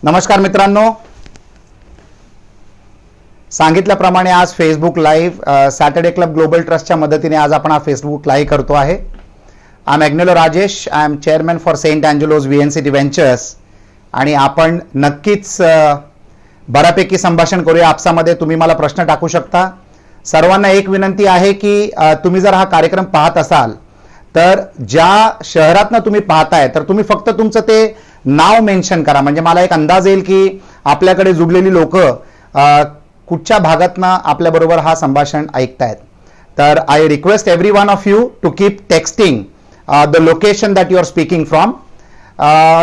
नमस्कार मित्रांनो, सांगितल्याप्रमाणे आज Facebook live Saturday club global ट्रस्टच्या मदतीने आज आपण हा फेसबुक लाईव्ह करतो आहे. I am Agnelo Rajesh, I am chairman for Saint Angelo's VNCT ventures. आणि आपण नक्कीच बऱ्यापैकी संभाषण करूया. आपसामध्ये तुम्ही मला प्रश्न टाकू शकता. सर्वांना एक विनंती आहे की तुम्ही जर हा कार्यक्रम पाहत असाल तर ज्या शहरातनं तुम्ही पाहताय तर तुम्ही फक्त तुमचं ते नाव मेन्शन करा, म्हणजे मला एक अंदाज येईल की आपल्याकडे जुडलेली लोक कुठच्या भागातनं आपल्याबरोबर हा संभाषण ऐकतायत. तर I request every one of you to keep texting the location that you are speaking from.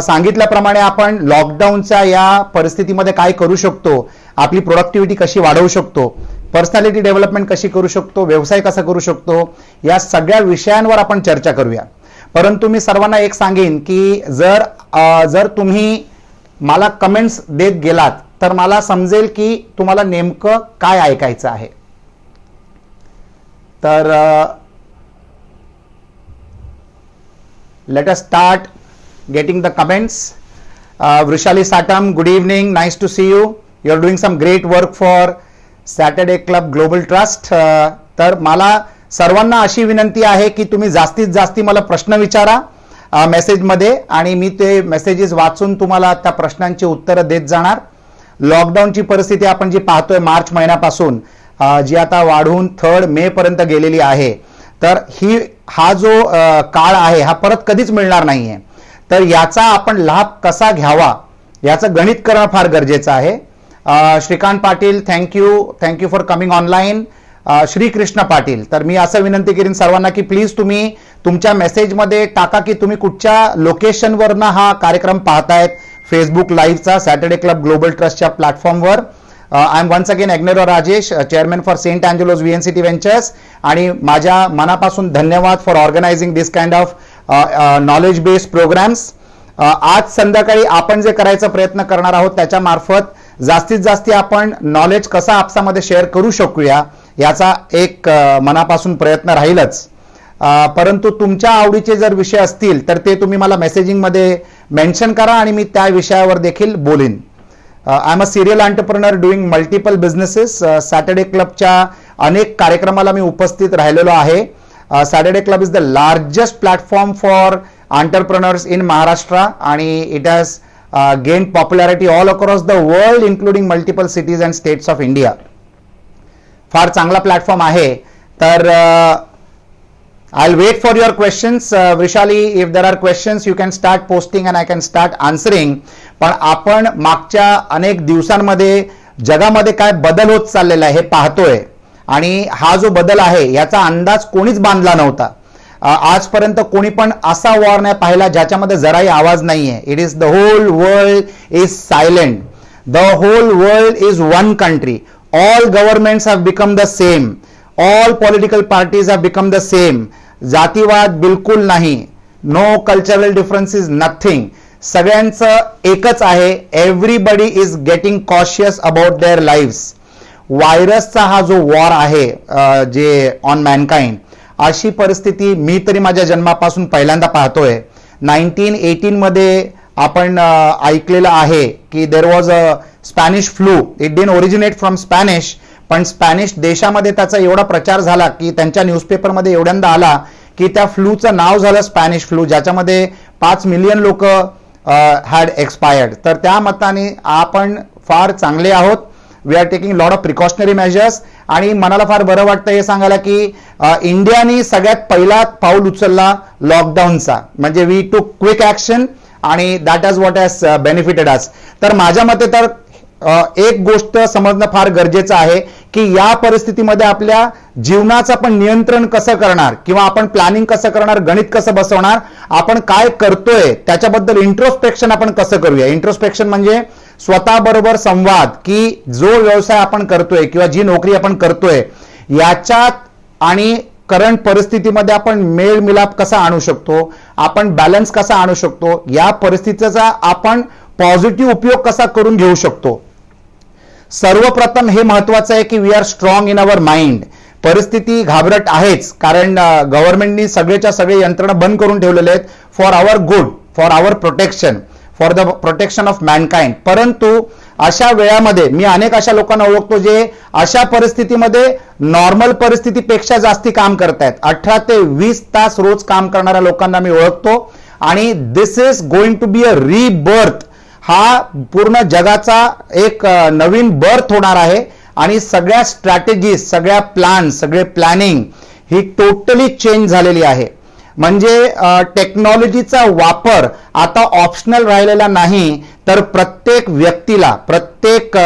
सांगितल्याप्रमाणे आपण लॉकडाऊनच्या या परिस्थितीमध्ये काय करू शकतो, आपली प्रोडक्टिव्हिटी कशी वाढवू शकतो, पर्सनॅलिटी डेव्हलपमेंट कशी करू शकतो, व्यवसाय कसा करू शकतो, या सगळ्या विषयांवर आपण चर्चा करूया. परंतु मी सर्वांना एक सांगेन की जर तुम्ही मला कमेंट्स देत गेलात तर मला समजेल की तुम्हाला नेमकं काय ऐकायचं आहे. तर let us start getting the comments. Vrishali Satam, good evening, nice to see you. You're doing some great work for Saturday Club Global Trust. तर मला सर्वांना अशी विनंती आहे की तुम्ही जास्तीत जास्ती मला प्रश्न विचारा मेसेजमध्ये आणि मी ते मेसेजेस वाचून तुम्हाला त्या प्रश्नांची उत्तरं देत जाणार. लॉकडाऊनची परिस्थिती आपण जी पाहतोय मार्च महिन्यापासून जी आता वाढून 3 मे पर्यंत गेलेली आहे, तर हा जो काळ आहे हा परत कधीच मिळणार नाहीये. तर याचा आपण लाभ कसा घ्यावा याचं गणित करणं फार गरजेचं आहे. Shrikant Patil, thank you for coming online. Shrikrishna Patil, तर मी असं विनंती करीन सर्वांना की प्लीज तुम्ही तुमच्या मेसेजमध्ये टाका की तुम्ही कुठच्या लोकेशनवरनं हा कार्यक्रम पाहतायत फेसबुक लाईव्हचा सॅटर्डे क्लब ग्लोबल ट्रस्टच्या प्लॅटफॉर्मवर. I am once again Agnelo Rajesh, chairman for Saint Angelo's VNCT ventures. आणि माझ्या मनापासून धन्यवाद for organising this kind of knowledge based programmes. आज संध्याकाळी आपण जे करायचा प्रयत्न करणार आहोत त्याच्या मार्फत जास्तीत जास्त आपण नॉलेज कसा आपसामध्ये शेअर करू शकूया याचा एक मनापासून प्रयत्न राहीलच. परंतु तुमच्या आवडीचे जर विषय असतील तर ते तुम्ही मला मेसेजिंगमध्ये मेन्शन करा आणि मी त्या विषयावर देखील बोलीन. I am a serial entrepreneur doing multiple businesses. Saturday क्लबच्या अनेक कार्यक्रमाला मी उपस्थित राहिलेलो आहे. Saturday Club is the largest platform for entrepreneurs in Maharashtra आणि it has gained popularity all across the world including multiple cities and states of India. फार चांगला platform आहे. तर I'll wait for your questions. Vrishali, if there are questions you can start posting and I can start answering. पण आपण मागच्या अनेक दिवसांमध्ये जगामध्ये काय बदल होत चाललेला आहे हे पाहतोय आणि हा जो बदल आहे याचा अंदाज कोणीच बांधला नव्हता. आजपर्यंत कोणी पण असा वॉर नाही पाहिला ज्याच्यामध्ये जराही आवाज नाहीये. It is the whole world is silent. The whole world is one country. All governments have become the same. All political parties have become the same. जातीवाद बिलकुल नाही. No cultural difference is nothing. सगळ्यांचं एकच आहे. Everybody is getting cautious about their lives. व्हायरसचा हा जो war आहे जे ऑन मॅनकाइंड, अशी परिस्थिती मी तरी माझ्या जन्मापासून पहिल्यांदा पाहतोय. 1918 मध्ये आपण ऐकलेलं आहे की there was a Spanish flu. It didn't originate from Spanish, पण स्पॅनिश देशामध्ये त्याचा एवढा प्रचार झाला की त्यांच्या न्यूजपेपरमध्ये एवढ्यांदा आला की त्या फ्लूचं नाव झालं स्पॅनिश फ्लू, ज्याच्यामध्ये 5 मिलियन लोक हॅड एक्सपायर्ड. तर त्या मताने आपण फार चांगले आहोत. We are taking lot of precautionary measures. आणि मनाला फार बरं वाटतं हे सांगायला की इंडियाने सगळ्यात पहिला पाऊल उचलला लॉकडाऊनचा, म्हणजे वी टूक क्विक ऍक्शन आणि that is what has benefited us. तर माझ्या मते तर एक गोष्ट समजणं फार गरजेचं आहे की या परिस्थितीमध्ये आपल्या जीवनाचं आपण नियंत्रण कसं करणार किंवा आपण प्लॅनिंग कसं करणार, गणित कसं बसवणार, आपण काय करतोय त्याच्याबद्दल इंट्रोस्पेक्शन आपण कसं करूया. इंट्रोस्पेक्शन म्हणजे स्वतःबरोबर संवाद की जो व्यवसाय आपण करतोय किंवा जी नोकरी आपण करतोय याच्यात आणि करंट परिस्थितीमध्ये आपण मेळ मिलाप कसा आणू शकतो, आपण बॅलन्स कसा आणू शकतो, या परिस्थितीचा आपण पॉझिटिव्ह उपयोग कसा करून घेऊ शकतो. सर्वप्रथम हे महत्वाचं आहे की we are strong in our mind. परिस्थिती घाबरट आहेच, कारण गव्हर्नमेंटनी सगळेच्या सगळे यंत्रणा बंद करून ठेवलेले आहेत for our good, for our protection, for the protection of mankind. परंतु अशा वेळामध्ये मी अनेक अशा लोकांना ओळखतो जे अशा परिस्थितीमध्ये नॉर्मल परिस्थितीपेक्षा जास्ती काम करतायत. 18 ते 20 तास रोज काम करणाऱ्या लोकांना मी ओळखतो. आणि this is going to be a rebirth. हा पूर्ण जगाचा एक नवीन बर्थ होणार आहे. आणि सगळ्या स्ट्रॅटेजीज, सगळ्या प्लॅन, सगळे प्लॅनिंग ही टोटली चेंज झालेली आहे. म्हणजे टेक्नॉलॉजीचा वापर आता ऑप्शनल राहिलेला नाही, तर प्रत्येक व्यक्तीला, प्रत्येक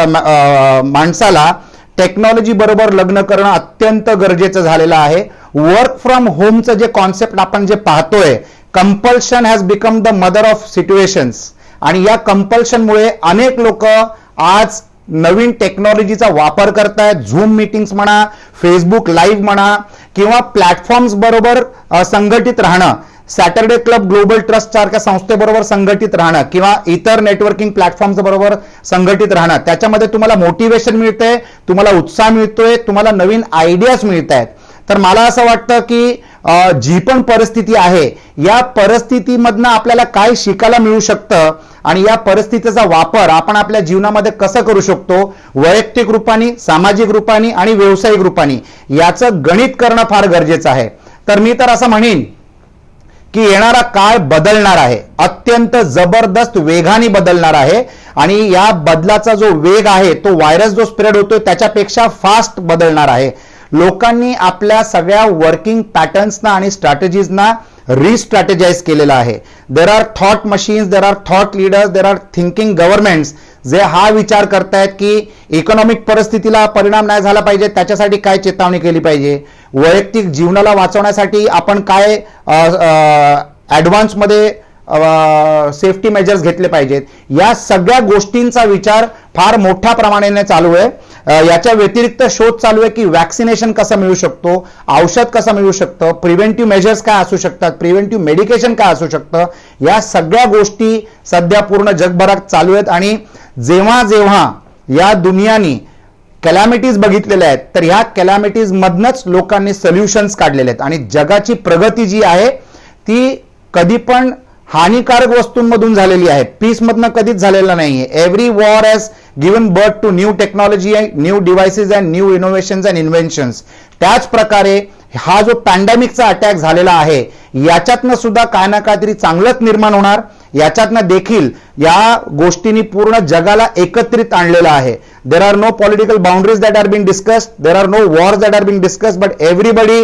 माणसाला टेक्नॉलॉजी बरोबर लग्न करणं अत्यंत गरजेचं झालेलं आहे. वर्क फ्रॉम होमचं जे कॉन्सेप्ट आपण जे पाहतोय, compulsion has become the mother of situations. आणि या कंपल्शनमुळे अनेक लोक आज नवीन टेक्नॉलॉजीचा वापर करतायत. झूम मीटिंग्स म्हणा, फेसबुक लाईव्ह म्हणा, किंवा प्लॅटफॉर्म्स बरोबर संघटित राहणं, सॅटरडे क्लब ग्लोबल ट्रस्ट सारख्या संस्थेबरोबर संघटित राहणं, किंवा इतर नेटवर्किंग प्लॅटफॉर्म्स बरोबर संघटित राहणं. त्याच्यामध्ये तुम्हाला मोटिवेशन मिळतंय, तुम्हाला उत्साह मिळतोय, तुम्हाला नवीन आयडियाज मिळत आहेत. तर मला असं वाटतं की जी पण परिस्थिती आहे, या परिस्थितीमधनं आपल्याला काय शिकायला मिळू शकतं आणि या परिस्थितीचा वापर आपण आपल्या जीवनामध्ये कसं करू शकतो, वैयक्तिक रूपाने, सामाजिक रूपाने आणि व्यावसायिक रूपाने, याचं गणित करणं फार गरजेचं आहे. तर मी तर असं म्हणेन की येणारा काळ बदलणार आहे, अत्यंत जबरदस्त वेगाने बदलणार आहे. आणि या बदलाचा जो वेग आहे तो व्हायरस जो स्प्रेड होतोय त्याच्यापेक्षा फास्ट बदलणार आहे. लोकांनी आपल्या सगळ्या वर्किंग पॅटर्न्सना आणि स्ट्रॅटेजीजना रिस्ट्रॅटेजाइज केलेला आहे. There R thought machines, there are thought leaders, there are thinking governments जे हा विचार करतायत की इकॉनॉमिक परिस्थितीला परिणाम नाही झाला पाहिजे, त्याच्यासाठी काय चेतावणी केली पाहिजे, वैयक्तिक जीवनाला वाचवण्यासाठी आपण काय ॲडव्हान्समध्ये सेफ्टी मेजर्स घेतले पाहिजेत. या सगळ्या गोष्टींचा विचार फार मोठ्या प्रमाणाने चालू आहे. याच्या व्यतिरिक्त शोध चालू आहे की वॅक्सिनेशन कसं मिळू शकतो, औषध कसं मिळू शकतं, प्रिव्हेंटिव्ह मेजर्स काय असू शकतात, प्रिव्हेंटिव्ह मेडिकेशन काय असू शकतं. या सगळ्या गोष्टी सध्या पूर्ण जगभरात चालू आहेत. आणि जेव्हा जेव्हा या दुनियानी कॅलॅमिटीज बघितलेल्या आहेत, तर ह्या कॅलॅमिटीज मधनच लोकांनी सोल्युशन्स काढलेले आहेत. आणि जगाची प्रगती जी आहे ती कधी पण हानिकारक वस्तूंमधून झालेली आहे, पीसमधनं कधीच झालेला नाहीये. Every war has given birth to new technology, new devices and new innovations and inventions. त्याच प्रकारे हा जो पॅन्डेमिकचा अटॅक झालेला आहे, याच्यातनं सुद्धा काय ना काहीतरी चांगलंच निर्माण होणार. याच्यातनं देखील या गोष्टींनी पूर्ण जगाला एकत्रित आणलेलं आहे. There are no political boundaries that are being discussed, there are no wars that are being discussed, but everybody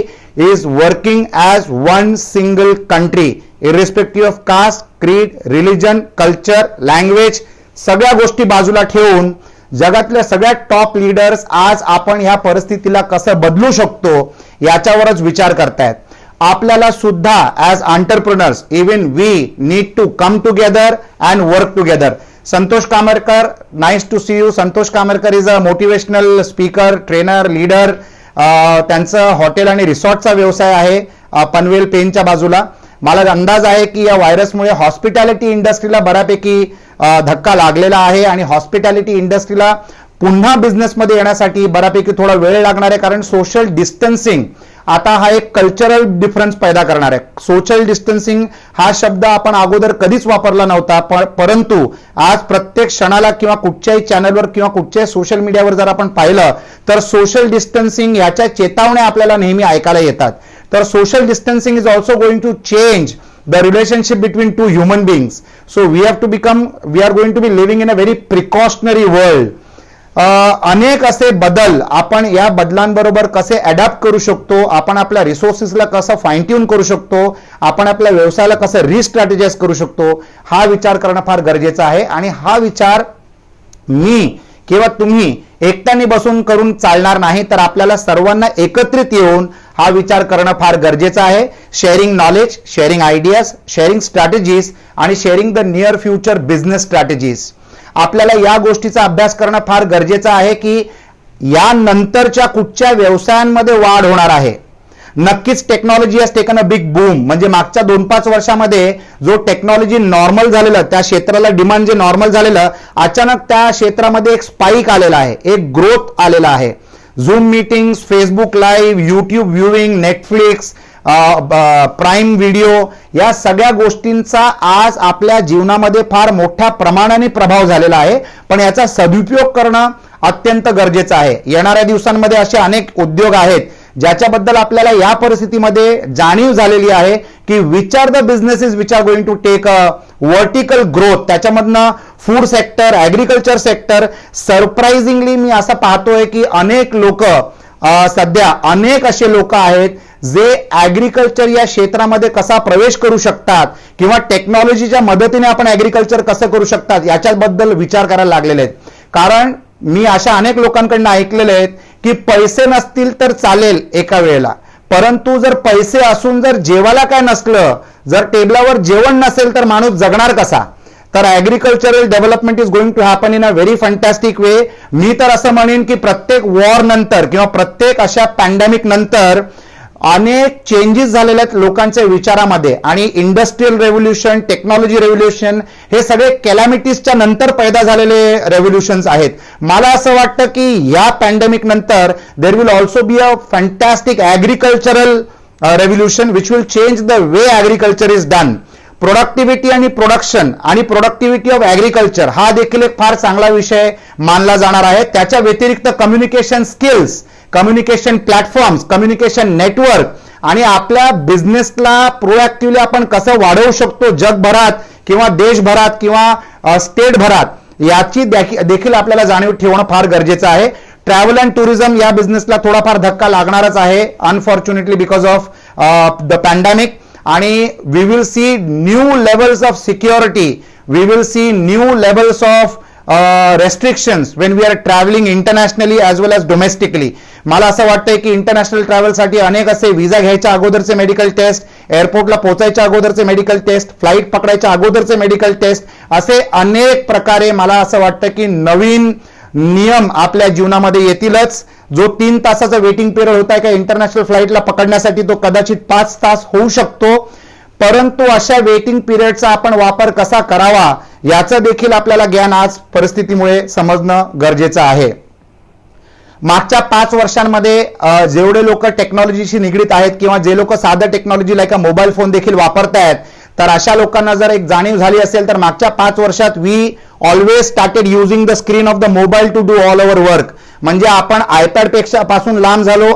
is working as one single country, irrespective of caste, creed, religion, culture, language, सगळ्या गोष्टी बाजूला ठेवून जगातल्या सगळ्या top leaders आज आपण ह्या परिस्थितीला कसं बदलू शकतो याच्यावरच विचार करतायत. आपल्याला सुद्धा as entrepreneurs even we need to come together and work together. Santosh Kamarkar, nice to see you. Santosh Kamarkar is a motivational speaker, trainer, leader. त्यांचं हॉटेल आणि रिसॉर्टचा व्यवसाय आहे पनवेल पेनच्या बाजूला. मला अंदाज आहे की या व्हायरसमुळे हॉस्पिटॅलिटी इंडस्ट्रीला बऱ्यापैकी धक्का लागलेला आहे आणि हॉस्पिटॅलिटी इंडस्ट्रीला पुन्हा बिझनेसमध्ये येण्यासाठी बऱ्यापैकी थोडा वेळ लागणार आहे. कारण सोशल डिस्टन्सिंग आता हा एक कल्चरल डिफरन्स पैदा करणार आहे. सोशल डिस्टन्सिंग हा शब्द आपण अगोदर कधीच वापरला नव्हता, परंतु आज प्रत्येक क्षणाला किंवा कुठच्याही चॅनलवर किंवा कुठच्याही सोशल मीडियावर जर आपण पाहिलं तर सोशल डिस्टन्सिंग याच्या चेतावण्या आपल्याला नेहमी ऐकायला येतात. तर social distancing is also going to change the relationship between two human beings. So we are going to be living in a very precautionary world. अनेक असे बदल आपण या बदलांबरोबर कसे अडॅप्ट करू शकतो, आपण आपल्या रिसोर्सेसला कसं फाईन ट्यून करू शकतो, आपण आपल्या व्यवसायाला कसं रिस्ट्रॅटेजाइज करू शकतो, हा विचार करणं फार गरजेचं आहे. आणि हा विचार मी किंवा तुम्ही एकट्याने बसून करून चालणार नाही, तर आपल्याला सर्वांना एकत्रित येऊन हा विचार करणं फार गरजेचं आहे. Sharing knowledge, sharing ideas, sharing strategies आणि sharing the near future business strategies. आपल्याला या गोष्टीचा अभ्यास करणं फार गरजेचं आहे की यानंतरच्या कुठच्या व्यवसायांमध्ये वाढ होणार आहे. नक्कीच technology has taken a big boom. म्हणजे मागच्या 2-5 वर्षामध्ये जो टेक्नॉलॉजी नॉर्मल झालेलं, त्या क्षेत्राला डिमांड जे नॉर्मल झालेलं, अचानक त्या क्षेत्रामध्ये एक स्पाइक आलेला आहे, एक ग्रोथ आलेला आहे. Zoom meetings, Facebook live, YouTube viewing, Netflix, prime video, या सगळ्या गोष्टींचा आज आपल्या जीवनामध्ये फार मोठ्या प्रमाणाने प्रभाव झालेला आहे, पण याचा सदुपयोग करणं अत्यंत गरजेचं आहे. येणाऱ्या दिवसांमध्ये असे अनेक उद्योग आहेत ज्याच्याबद्दल आपल्याला या परिस्थितीमध्ये जाणीव झालेली आहे की which are the businesses which are going to take a vertical growth. त्याच्यामधनं food sector, agriculture sector, surprisingly मी असं पाहतोय की अनेक लोक सध्या अनेक असे लोक आहेत जे ऍग्रिकल्चर या क्षेत्रामध्ये कसा प्रवेश करू शकतात किंवा टेक्नॉलॉजीच्या मदतीने आपण ऍग्रिकल्चर कसं करू शकतात याच्याबद्दल विचार करायला लागलेले आहेत. कारण मी अशा अनेक लोकांकडून ऐकलेले आहेत की पैसे नसतील तर चालेल एका वेळेला, परंतु जर पैसे असून जर जेवायला काय नसलं, जर टेबलावर जेवण नसेल तर माणूस जगणार कसा. तर agricultural development is going to happen in a very fantastic way. मी तर असं म्हणेन की प्रत्येक वॉर नंतर किंवा प्रत्येक अशा पॅन्डेमिक नंतर अनेक चेंजेस झालेले आहेत लोकांच्या विचारामध्ये, आणि इंडस्ट्रियल रेव्होल्युशन, टेक्नॉलॉजी रेव्होल्युशन हे सगळे कॅलॅमिटीजच्या नंतर पैदा झालेले रेव्होल्युशन्स आहेत. मला असं वाटतं की या पॅन्डेमिक नंतर there will also be a fantastic agricultural revolution which will change the way agriculture is done. Productivity आणि प्रोडक्शन आणि प्रोडक्टिव्हिटी ऑफ ऍग्रिकल्चर हा देखील एक फार चांगला विषय मानला जाणार आहे. त्याच्या व्यतिरिक्त communication skills, communication platforms, communication network आणि आपल्या बिझनेसला प्रोएक्टिव्हली आपण कसं वाढवू शकतो जगभरात किंवा देशभरात किंवा स्टेटभरात, याची देखील आपल्याला जाणीव ठेवणं फार गरजेचं आहे. ट्रॅव्हल अँड टुरिझम या बिझनेसला थोडाफार धक्का लागणारच आहे unfortunately because of the pandemic. आणि we will see new levels of security, we will see new levels of restrictions when we are traveling internationally as well as domestically. मला असं वाटतंय की इंटरनॅशनल ट्रॅव्हलसाठी अनेक असे व्हिसा घ्यायच्या अगोदरचे मेडिकल टेस्ट, एअरपोर्टला पोहोचायच्या अगोदरचे मेडिकल टेस्ट, फ्लाईट पकडायच्या अगोदरचे मेडिकल टेस्ट, असे अनेक प्रकारे मला असं वाटतं की नवीन नियम आपल्या जीवनामध्ये येतीलच. जो 3 तासाचा वेटिंग पिरियड होता का इंटरनॅशनल फ्लाईटला पकडण्यासाठी तो कदाचित 5 तास होऊ शकतो, परंतु अशा वेटिंग पिरियडचा आपण वापर कसा करावा याचं देखील आपल्याला ज्ञान आज परिस्थितीमुळे समजणं गरजेचं आहे. मागच्या 5 वर्षांमध्ये जेवढे लोक टेक्नॉलॉजीशी निगडीत आहेत किंवा जे लोक साधं टेक्नॉलॉजी लाईक मोबाईल फोन देखील वापरतायत, तर अशा लोकांना जर एक जाणीव झाली असेल तर मागच्या 5 वर्षात we always started using the screen of the mobile to do all our work. म्हणजे आपण आयपॅड पेक्षा पासून लांब झालो,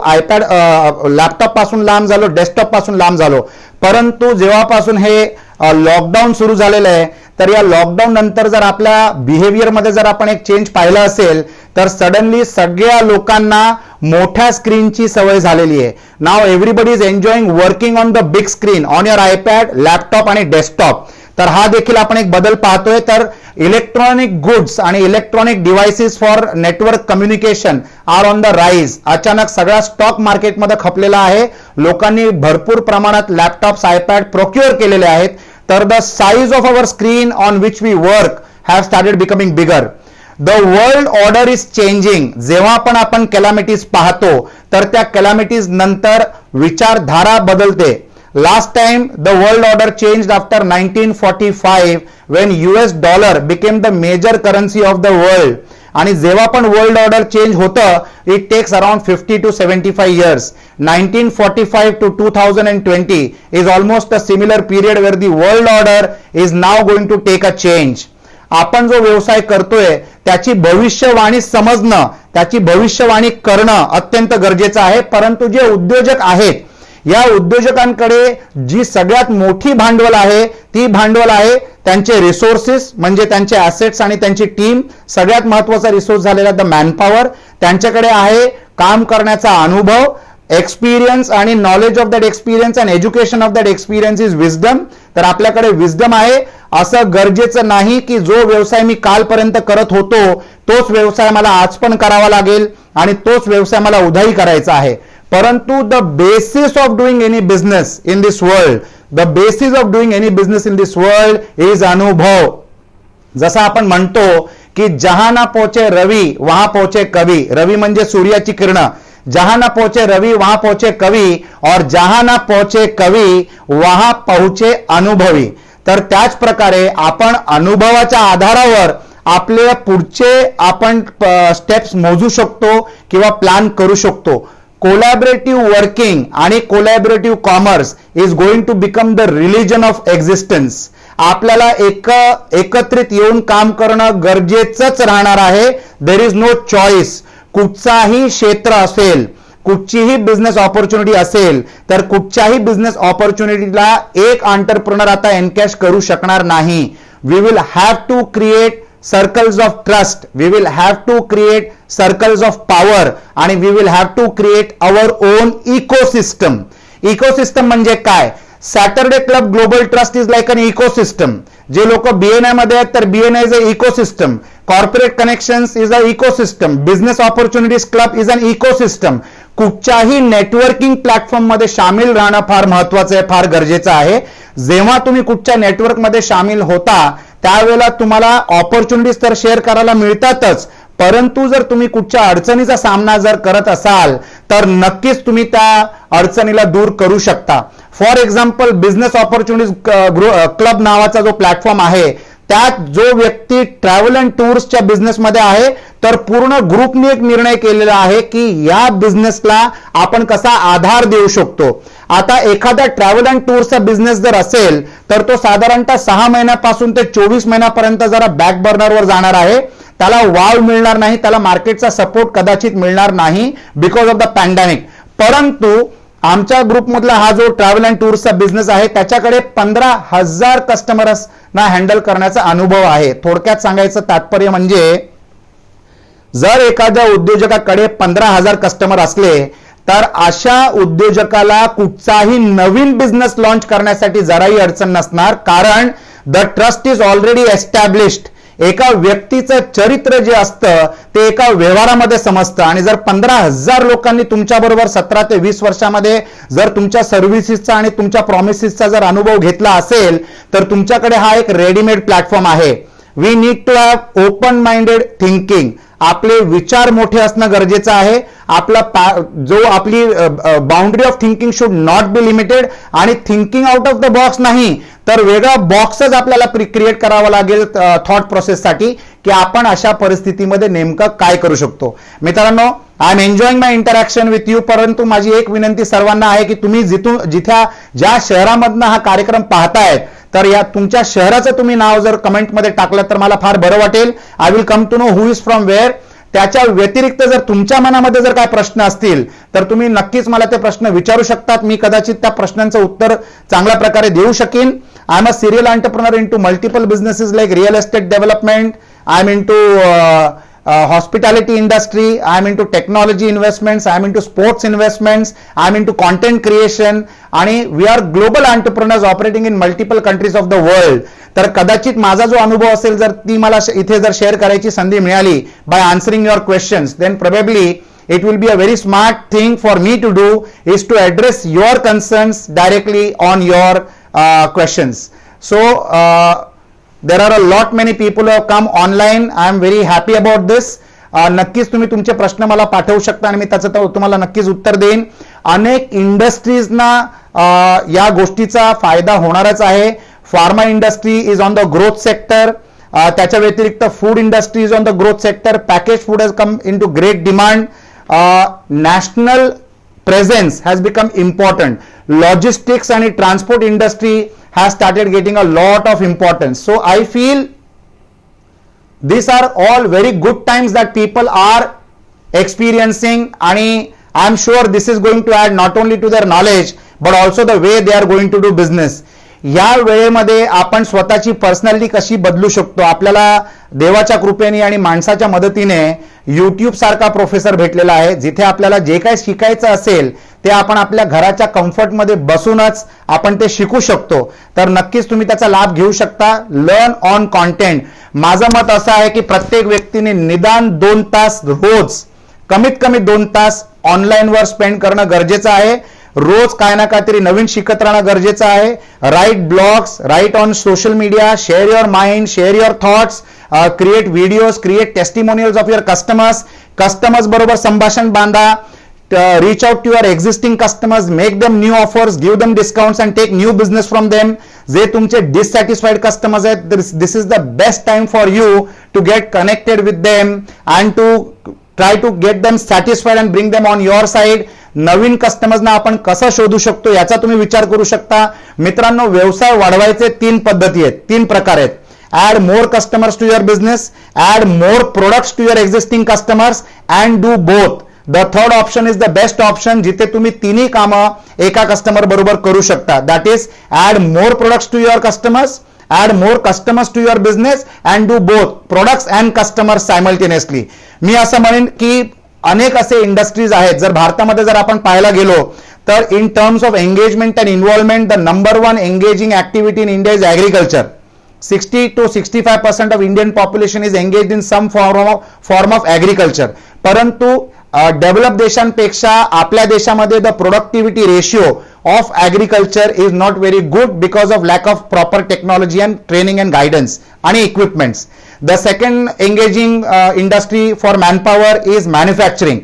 लॅपटॉप पासून लांब झालो, डेस्कटॉप पासून लांब झालो. परंतु जेव्हापासून हे लॉकडाऊन सुरू झालेलं आहे, तर या लॉकडाऊन नंतर जर आपल्या बिहेवियरमध्ये जर आपण एक चेंज पाहिलं असेल तर सडनली सगळ्या लोकांना मोठ्या स्क्रीनची सवय झालेली आहे. Now everybody is enjoying working on the big screen on your iPad, laptop आणि डेस्कटॉप. तर हा देखील आपण एक बदल पाहतोय. तर इलेक्ट्रॉनिक गुड्स आणि electronic devices for network communication are on the rise. अचानक सगळा स्टॉक मार्केटमध्ये खपलेला आहे. लोकांनी भरपूर प्रमाणात लॅपटॉप्स, आयपॅड प्रोक्युअर केलेले आहेत. तर the size of our screen on which we work have started becoming bigger. The world order is changing. जेव्हा पण आपण कॅलॅमिटीज पाहतो तर त्या कॅलॅमिटीज नंतर विचारधारा बदलते. Last time the world order changed after 1945 when US dollar became the major currency of the world. आणि जेव्हा पण वर्ल्ड ऑर्डर चेंज होतं it text around 50 to 75 years. 1945 to 2020 is almost a similar period where the world order is now going to take a change. आपण जो व्यवसाय करतोय त्याची भविष्यवाणी समजणं, त्याची भविष्यवाणी करणं अत्यंत गरजेचं आहे. परंतु जे उद्योजक आहेत या उद्योजकांकडे जी सगळ्यात मोठी भांडवल आहे ती भांडवल आहे त्यांचे रिसोर्सेस, म्हणजे त्यांचे ॲसेट्स आणि त्यांची टीम. सगळ्यात महत्वाचा रिसोर्स झालेला द मॅनपॉवर. त्यांच्याकडे आहे काम करण्याचा अनुभव, एक्सपिरियन्स आणि knowledge of that experience and education of that experience is wisdom. तर आपल्याकडे विजडम आहे. असं गरजेचं नाही की जो व्यवसाय मी कालपर्यंत करत होतो तोच व्यवसाय मला आज पण करावा लागेल आणि तोच व्यवसाय मला उद्याही करायचा आहे. परंतु the basis of doing any business in this world, the basis of doing any business in this world is अनुभव. जसं आपण म्हणतो की जहां ना पोचे रवी वहां पोचे कवी. रवी म्हणजे सूर्याची किरण. जहां ना पोचे रवी वहां पोचे कवी और जहां ना पोचे कवी वहां पोचे अनुभवी. तर त्याच प्रकारे आपण अनुभवाच्या आधारावर आपले पुढचे आपण स्टेप्स मोजू शकतो किंवा प्लॅन करू शकतो. कोलॅबरेटिव्ह वर्किंग आणि collaborative commerce is going to become the religion of existence. आपल्याला एकत्रित येऊन काम करणं गरजेचंच राहणार आहे. There is no choice. कुठचाही क्षेत्र असेल, कुठचीही बिझनेस ऑपॉर्च्युनिटी असेल, तर कुठच्याही बिझनेस ऑपॉर्च्युनिटीला एक एंटरप्रेन्योर आता एनकॅश करू शकणार नाही. We will have to create circles of trust, we will have to create circles of power आणि we will have to create our own ecosystem. Ecosystem म्हणजे काय? Saturday club global trust is like an ecosystem. जे लोक BNI मध्ये आहेत तर BNI is a ecosystem. Corporate connections is a ecosystem. Business opportunities club is an ecosystem. कुठच्याही networking platform मध्ये सामील राहणं फार महत्वाचं आहे, फार गरजेचं आहे. जेव्हा तुम्ही कुठच्या नेटवर्कमध्ये सामील होता त्यावेळेला तुम्हाला ऑपॉर्च्युनिटीज तर शेअर करायला मिळतातच, परंतु जर तुम्ही कुठच्या अडचणीचा सामना जर करत असाल तर नक्कीच तुम्ही त्या अडचणीला दूर करू शकता. For example business opportunities club नावाचा जो प्लॅटफॉर्म आहे त्यात जो व्यक्ती ट्रॅव्हल अँड टूर्सच्या बिझनेसमध्ये आहे तर पूर्ण ग्रुपने एक निर्णय केलेला आहे की या बिझनेसला आपण कसा आधार देऊ शकतो. आता एखादा ट्रॅव्हल अँड टूर्सचा बिझनेस जर असेल तर तो साधारणतः 6 महिन्यापासून ते 24 महिन्यापर्यंत जरा बॅक बर्नरवर जाणार आहे. त्याला वाव मिळणार नाही, त्याला मार्केटचा सपोर्ट कदाचित मिळणार नाही बिकॉज ऑफ द पॅन्डेमिक. परंतु आमच्या ग्रुपमधला हा जो ट्रॅव्हल अँड टूर्सचा बिझनेस आहे त्याच्याकडे 15,000 कस्टमर्सना हँडल करण्याचा अनुभव आहे. थोडक्यात सांगायचं तात्पर्य म्हणजे जर एखाद्या उद्योजकाकडे 15,000 कस्टमर असले तर अशा उद्योजकाला कुठचाही नवीन बिझनेस लॉन्च करण्यासाठी जराही अडचण नसणार, कारण the trust is already established. एका व्यक्तीचं चरित्र जे असतं ते एका व्यवहारामध्ये समजतं आणि जर 15,000 लोकांनी तुमच्याबरोबर 17 ते 20 वर्षामध्ये जर तुमच्या सर्व्हिसेसचा आणि तुमच्या प्रॉमिसेसचा जर अनुभव घेतला असेल तर तुमच्याकडे हा एक रेडीमेड प्लॅटफॉर्म आहे. We need to have open minded thinking. आपले विचार मोठे असणं गरजेचं आहे. आपली boundary of thinking should not be limited आणि thinking out of the box नाही तर वेगळा बॉक्सच आपल्याला क्रिएट करावा लागेल थॉट प्रोसेससाठी की आपण अशा परिस्थितीमध्ये नेमकं काय करू शकतो. मित्रांनो, I am enjoying my interaction with you. परंतु माझी एक विनंती सर्वांना आहे की तुम्ही ज्या शहरामधनं हा कार्यक्रम पाहतायत तर या तुमच्या शहराचं तुम्ही नाव जर कमेंटमध्ये टाकलं तर मला फार बरं वाटेल. I will come to know who is from where. त्याच्या व्यतिरिक्त जर तुमच्या मनामध्ये जर काय प्रश्न असतील तर तुम्ही नक्कीच मला ते प्रश्न विचारू शकतात. मी कदाचित त्या प्रश्नांचं उत्तर चांगल्या प्रकारे देऊ शकेन. I am a serial entrepreneur into multiple businesses like real estate development. I am into hospitality industry. I am into technology investments. I am into sports investments. I am into content creation. आणि we are global entrepreneurs operating in multiple countries of the world. तर कदाचित माझा जो अनुभव असेल जर ती मला इथे जर शेअर करायची संधी मिळाली by answering your questions, then probably it will be a very smart thing for me to do is to address your concerns directly on your questions. So there are a lot many people who have come online. I am very happy about this. नक्कीच तुम्ही तुमचे प्रश्न मला पाठवू शकता आणि मी त्याचं तुम्हाला नक्कीच उत्तर देईन. अनेक इंडस्ट्रीजना या गोष्टीचा फायदा होणारच आहे. Pharma industry is on the growth sector. त्याच्या व्यतिरिक्त food industry is on the growth sector. Package food has come into great demand. National presence has become important. Logistics and transport industry has started getting a lot of importance. So I feel these are all very good times that people are experiencing and I am sure this is going to add not only to their knowledge but also the way they are going to do business. या वेळेमध्ये आपण स्वतःची personality कशी बदलू शकतो. आपल्याला देवाच्या कृपेने आणि माणसाच्या मदतीने YouTube सारखा प्रोफेसर भेटलेला आहे जिथे आपल्याला जे काही शिकायचं असेल ते आपण आपल्या घराच्या कम्फर्टमध्ये बसूनच आपण ते शिकू शकतो. तर नक्कीच तुम्ही त्याचा लाभ घेऊ शकता. Learn on content. माझं मत असं आहे की प्रत्येक व्यक्तीने निदान 2 तास रोज, कमीत कमी 2 तास ऑनलाईनवर स्पेंड करणं गरजेचं आहे. रोज काय ना काहीतरी नवीन शिकत राहणं गरजेचं आहे. Write blogs, write on social media, share your mind, share your thoughts, create videos, create testimonials of your customers बरोबर संभाषण बांधा. reach out to your existing customers, make them new offers, give them discounts and take new business from them. जे तुमचे dissatisfied customers आहेत, this is the best time for you to get connected with them and to try to get them satisfied and bring them on your side. नवीन कस्टमर्सना आपण कसं शोधू शकतो याचा तुम्ही विचार करू शकता. मित्रांनो, व्यवसाय वाढवायचे 3 पद्धती आहेत, 3 प्रकार आहेत. Add more customers to your business, add more products to your existing customers and do both. The third option is the best option, जिथे तुम्ही तिन्ही कामं एका कस्टमर बरोबर करू शकता. That is add more products to your customers, add more customers to your business and do both products and customers simultaneously. मी असं म्हणेन की अनेक असे इंडस्ट्रीज आहेत. जर भारतामध्ये जर आपण पाहायला गेलो तर in terms of engagement and involvement the number 1 engaging activity in India is agriculture. 60 to 65% of Indian population is engaged in some form of agriculture. परंतु डेव्हलप देशांपेक्षा आपल्या देशामध्ये the productivity ratio of agriculture is not very good because of lack of proper technology and training and guidance आणि equipments. The second engaging industry for manpower is manufacturing.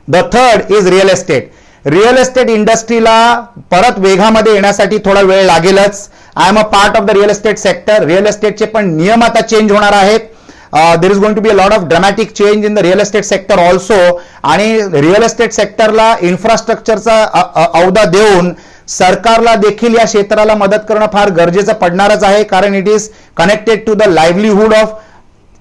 The third is real estate. Real estate इंडस्ट्रीला परत वेगामध्ये येण्यासाठी थोडा वेळ लागेलच. I am a part of the real estate sector. Real एस्टेटचे पण नियम आता चेंज होणार आहेत. There is going to be a lot of dramatic change in the real estate sector also. आणि रिअल एस्टेट सेक्टरला इन्फ्रास्ट्रक्चरचा अवधा देऊन सरकारला देखील या क्षेत्राला मदत करणं फार गरजेचं पडणारच आहे, कारण it is connected to the livelihood of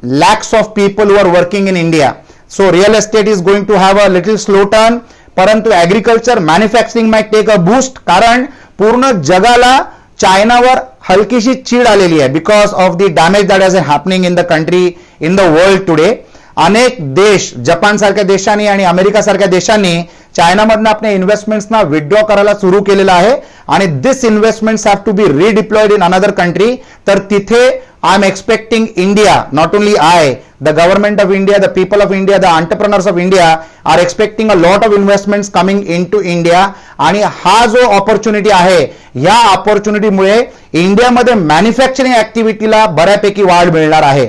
lakhs of people who are working in India. So real estate is going to have a little slow turn. परंतु agriculture manufacturing might take a boost, कारण पूर्ण जगाला चायनावर हलकीशी चीड आलेली आहे because of the damage that is happening in the country, in the world today. अनेक देश, जपान सारख्या देशांनी आणि अमेरिका सारख्या देशांनी चायनामधनं आपल्या इन्व्हेस्टमेंट्सना विथड्रॉ करायला सुरू केलेलं आहे आणि this investments have to be redeployed in another country. तर तिथे I am expecting India, not only I, the government of India, the people of India, the entrepreneurs of India are expecting a lot of investments coming into India. आणि हा जो opportunity आहे, या ऑपॉर्च्युनिटीमुळे इंडियामध्ये manufacturing ऍक्टिव्हिटीला बऱ्यापैकी वाढ मिळणार आहे.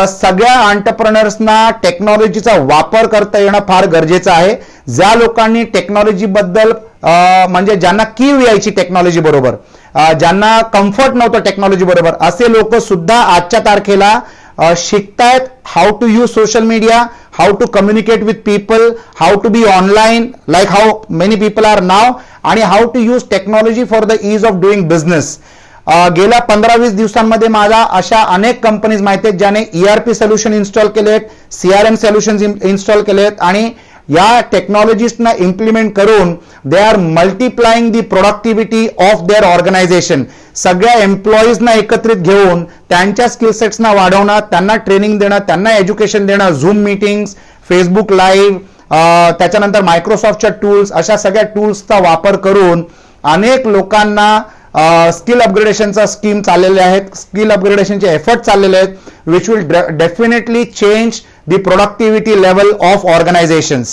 सगळ्या एंटरप्रेन्योर्सना टेक्नॉलॉजीचा वापर करता येणं फार गरजेचं आहे. ज्या लोकांनी टेक्नॉलॉजी बद्दल म्हणजे ज्यांना कीव यायची टेक्नॉलॉजी बरोबर, ज्यांना कम्फर्ट नव्हतं टेक्नॉलॉजी बरोबर, असे लोक सुद्धा आजच्या तारखेला शिकतायत how to use social media, how to communicate with people, how to be online like how many people are now, आणि how to use technology for the ease of doing business. गेल्या 15-20 दिवसांमध्ये मला अशा अनेक कंपनीज माहिती आहेत ज्याने ERP solution install केलेत, CRM सोल्युशन इन्स्टॉल केलेत आणि या टेक्नॉलॉजीजना इम्प्लिमेंट करून they are multiplying the productivity of their organization. सगळ्या एम्प्लॉईजना एकत्रित घेऊन त्यांच्या स्किल सेट्सना वाढवणं, त्यांना ट्रेनिंग देणं, त्यांना एज्युकेशन देणं, झूम मीटिंग्स, फेसबुक लाईव्ह, त्याच्यानंतर मायक्रोसॉफ्टच्या टूल्स, अशा सगळ्या टूल्सचा वापर करून अनेक लोकांना स्किल अपग्रेडेशनचा स्कीम चाललेले आहेत, स्किल अपग्रेडेशनचे एफर्ट चाललेले आहेत, which will definitely change the productivity level of organizations.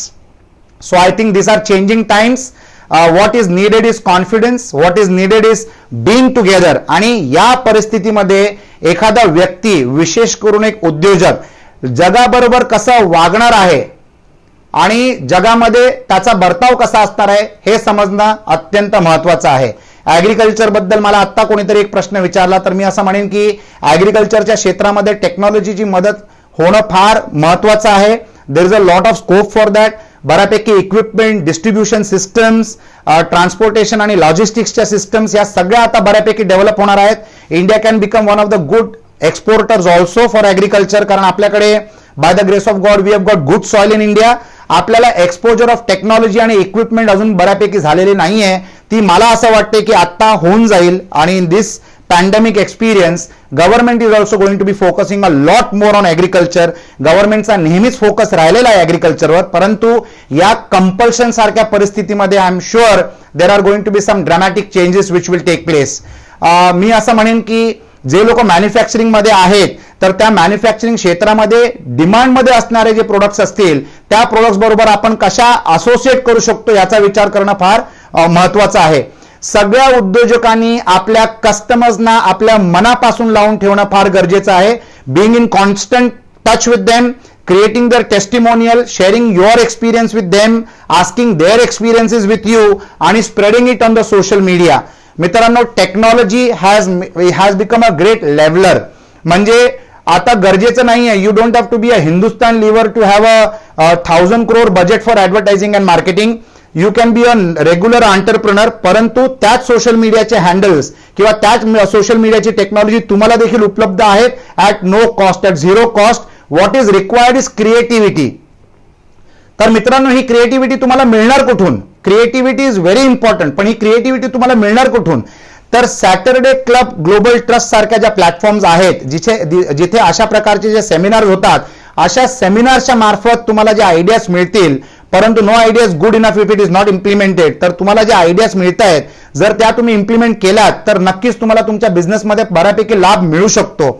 So I think this are changing times. What is needed is confidence, what is needed is being together. आणि या परिस्थितीमध्ये एखादा व्यक्ती, विशेष करून एक उद्योजक, जगाबरोबर कसं वागणार आहे आणि जगामध्ये त्याचा बर्ताव कसा असणार आहे हे समजणं अत्यंत महत्वाचं आहे. ऍग्रिकल्चर बद्दल मला आत्ता कोणीतरी एक प्रश्न विचारला तर मी असं म्हणेन की ऍग्रिकल्चरच्या क्षेत्रामध्ये टेक्नॉलॉजीची मदत होणं फार महत्वाचं आहे. There is a lot of scope for that. बऱ्यापैकी इक्विपमेंट, डिस्ट्रीब्युशन सिस्टम्स, ट्रान्सपोर्टेशन आणि लॉजिस्टिक्सच्या सिस्टम्स या सगळ्या आता बऱ्यापैकी डेव्हलप होणार आहेत. India can become one of the good exporters also for agriculture, कारण आपल्याकडे by the grace of God we have got good soil in India. आपल्याला एक्सपोजर ऑफ टेक्नॉलॉजी आणि इक्विपमेंट अजून बऱ्यापैकी झालेली नाहीये, ती मला असं वाटते की आता होऊन जाईल. आणि in this pandemic experience government is also going to be focusing a lot more on agriculture. गव्हर्नमेंटचा नेहमीच फोकस राहिलेला आहे ऍग्रिकल्चरवर, परंतु या कंपल्शन सारख्या परिस्थितीमध्ये I am sure there are going to be some dramatic changes which will take place. मी असं म्हणेन की जे लोक मॅन्युफॅक्चरिंग मध्ये आहेत तर त्या मॅन्युफॅक्चरिंग क्षेत्रामध्ये डिमांडमध्ये असणारे जे प्रोडक्ट्स असतील त्या प्रोडक्ट्स बरोबर आपण कशा असोसिएट करू शकतो याचा विचार करणं फार महत्वाचं आहे. सगळ्या उद्योजकांनी आपल्या कस्टमर्सना आपल्या मनापासून लावून ठेवणं फार गरजेचं आहे. Being in constant touch with them, creating their testimonial, sharing your experience with them, asking their experiences with you आणि spreading it on the social media. मित्रांनो, technology has become a great leveller. म्हणजे आता गरजेचं नाहीये, you don't have to be a Hindustan lever to have 1000 crore budget for advertising and marketing. You can be a regular entrepreneur, परंतु त्याच social मीडियाचे handles किंवा त्याच सोशल मीडियाची टेक्नॉलॉजी तुम्हाला देखील उपलब्ध आहेत at no cost, at zero cost. What is required is creativity. तर मित्रांनो, ही क्रिएटिव्हिटी तुम्हाला मिळणार कुठून? क्रिएटिव्हिटी इज व्हेरी इम्पॉर्टंट, पण ही क्रिएटिव्हिटी तुम्हाला मिळणार कुठून? तर सॅटरडे क्लब ग्लोबल ट्रस्ट सारख्या ज्या प्लॅटफॉर्म्स आहेत, जिथे अशा प्रकारचे जे सेमिनार होतात, अशा सेमिनारच्या मार्फत तुम्हाला जे आयडियाज मिळतील, परंतु no idea is good enough if it is not implemented. तर तुम्हाला जे आयडियाज मिळत आहेत, जर त्या तुम्ही इम्प्लिमेंट केलात तर नक्कीच तुम्हाला तुमच्या बिझनेसमध्ये बऱ्यापैकी लाभ मिळू शकतो.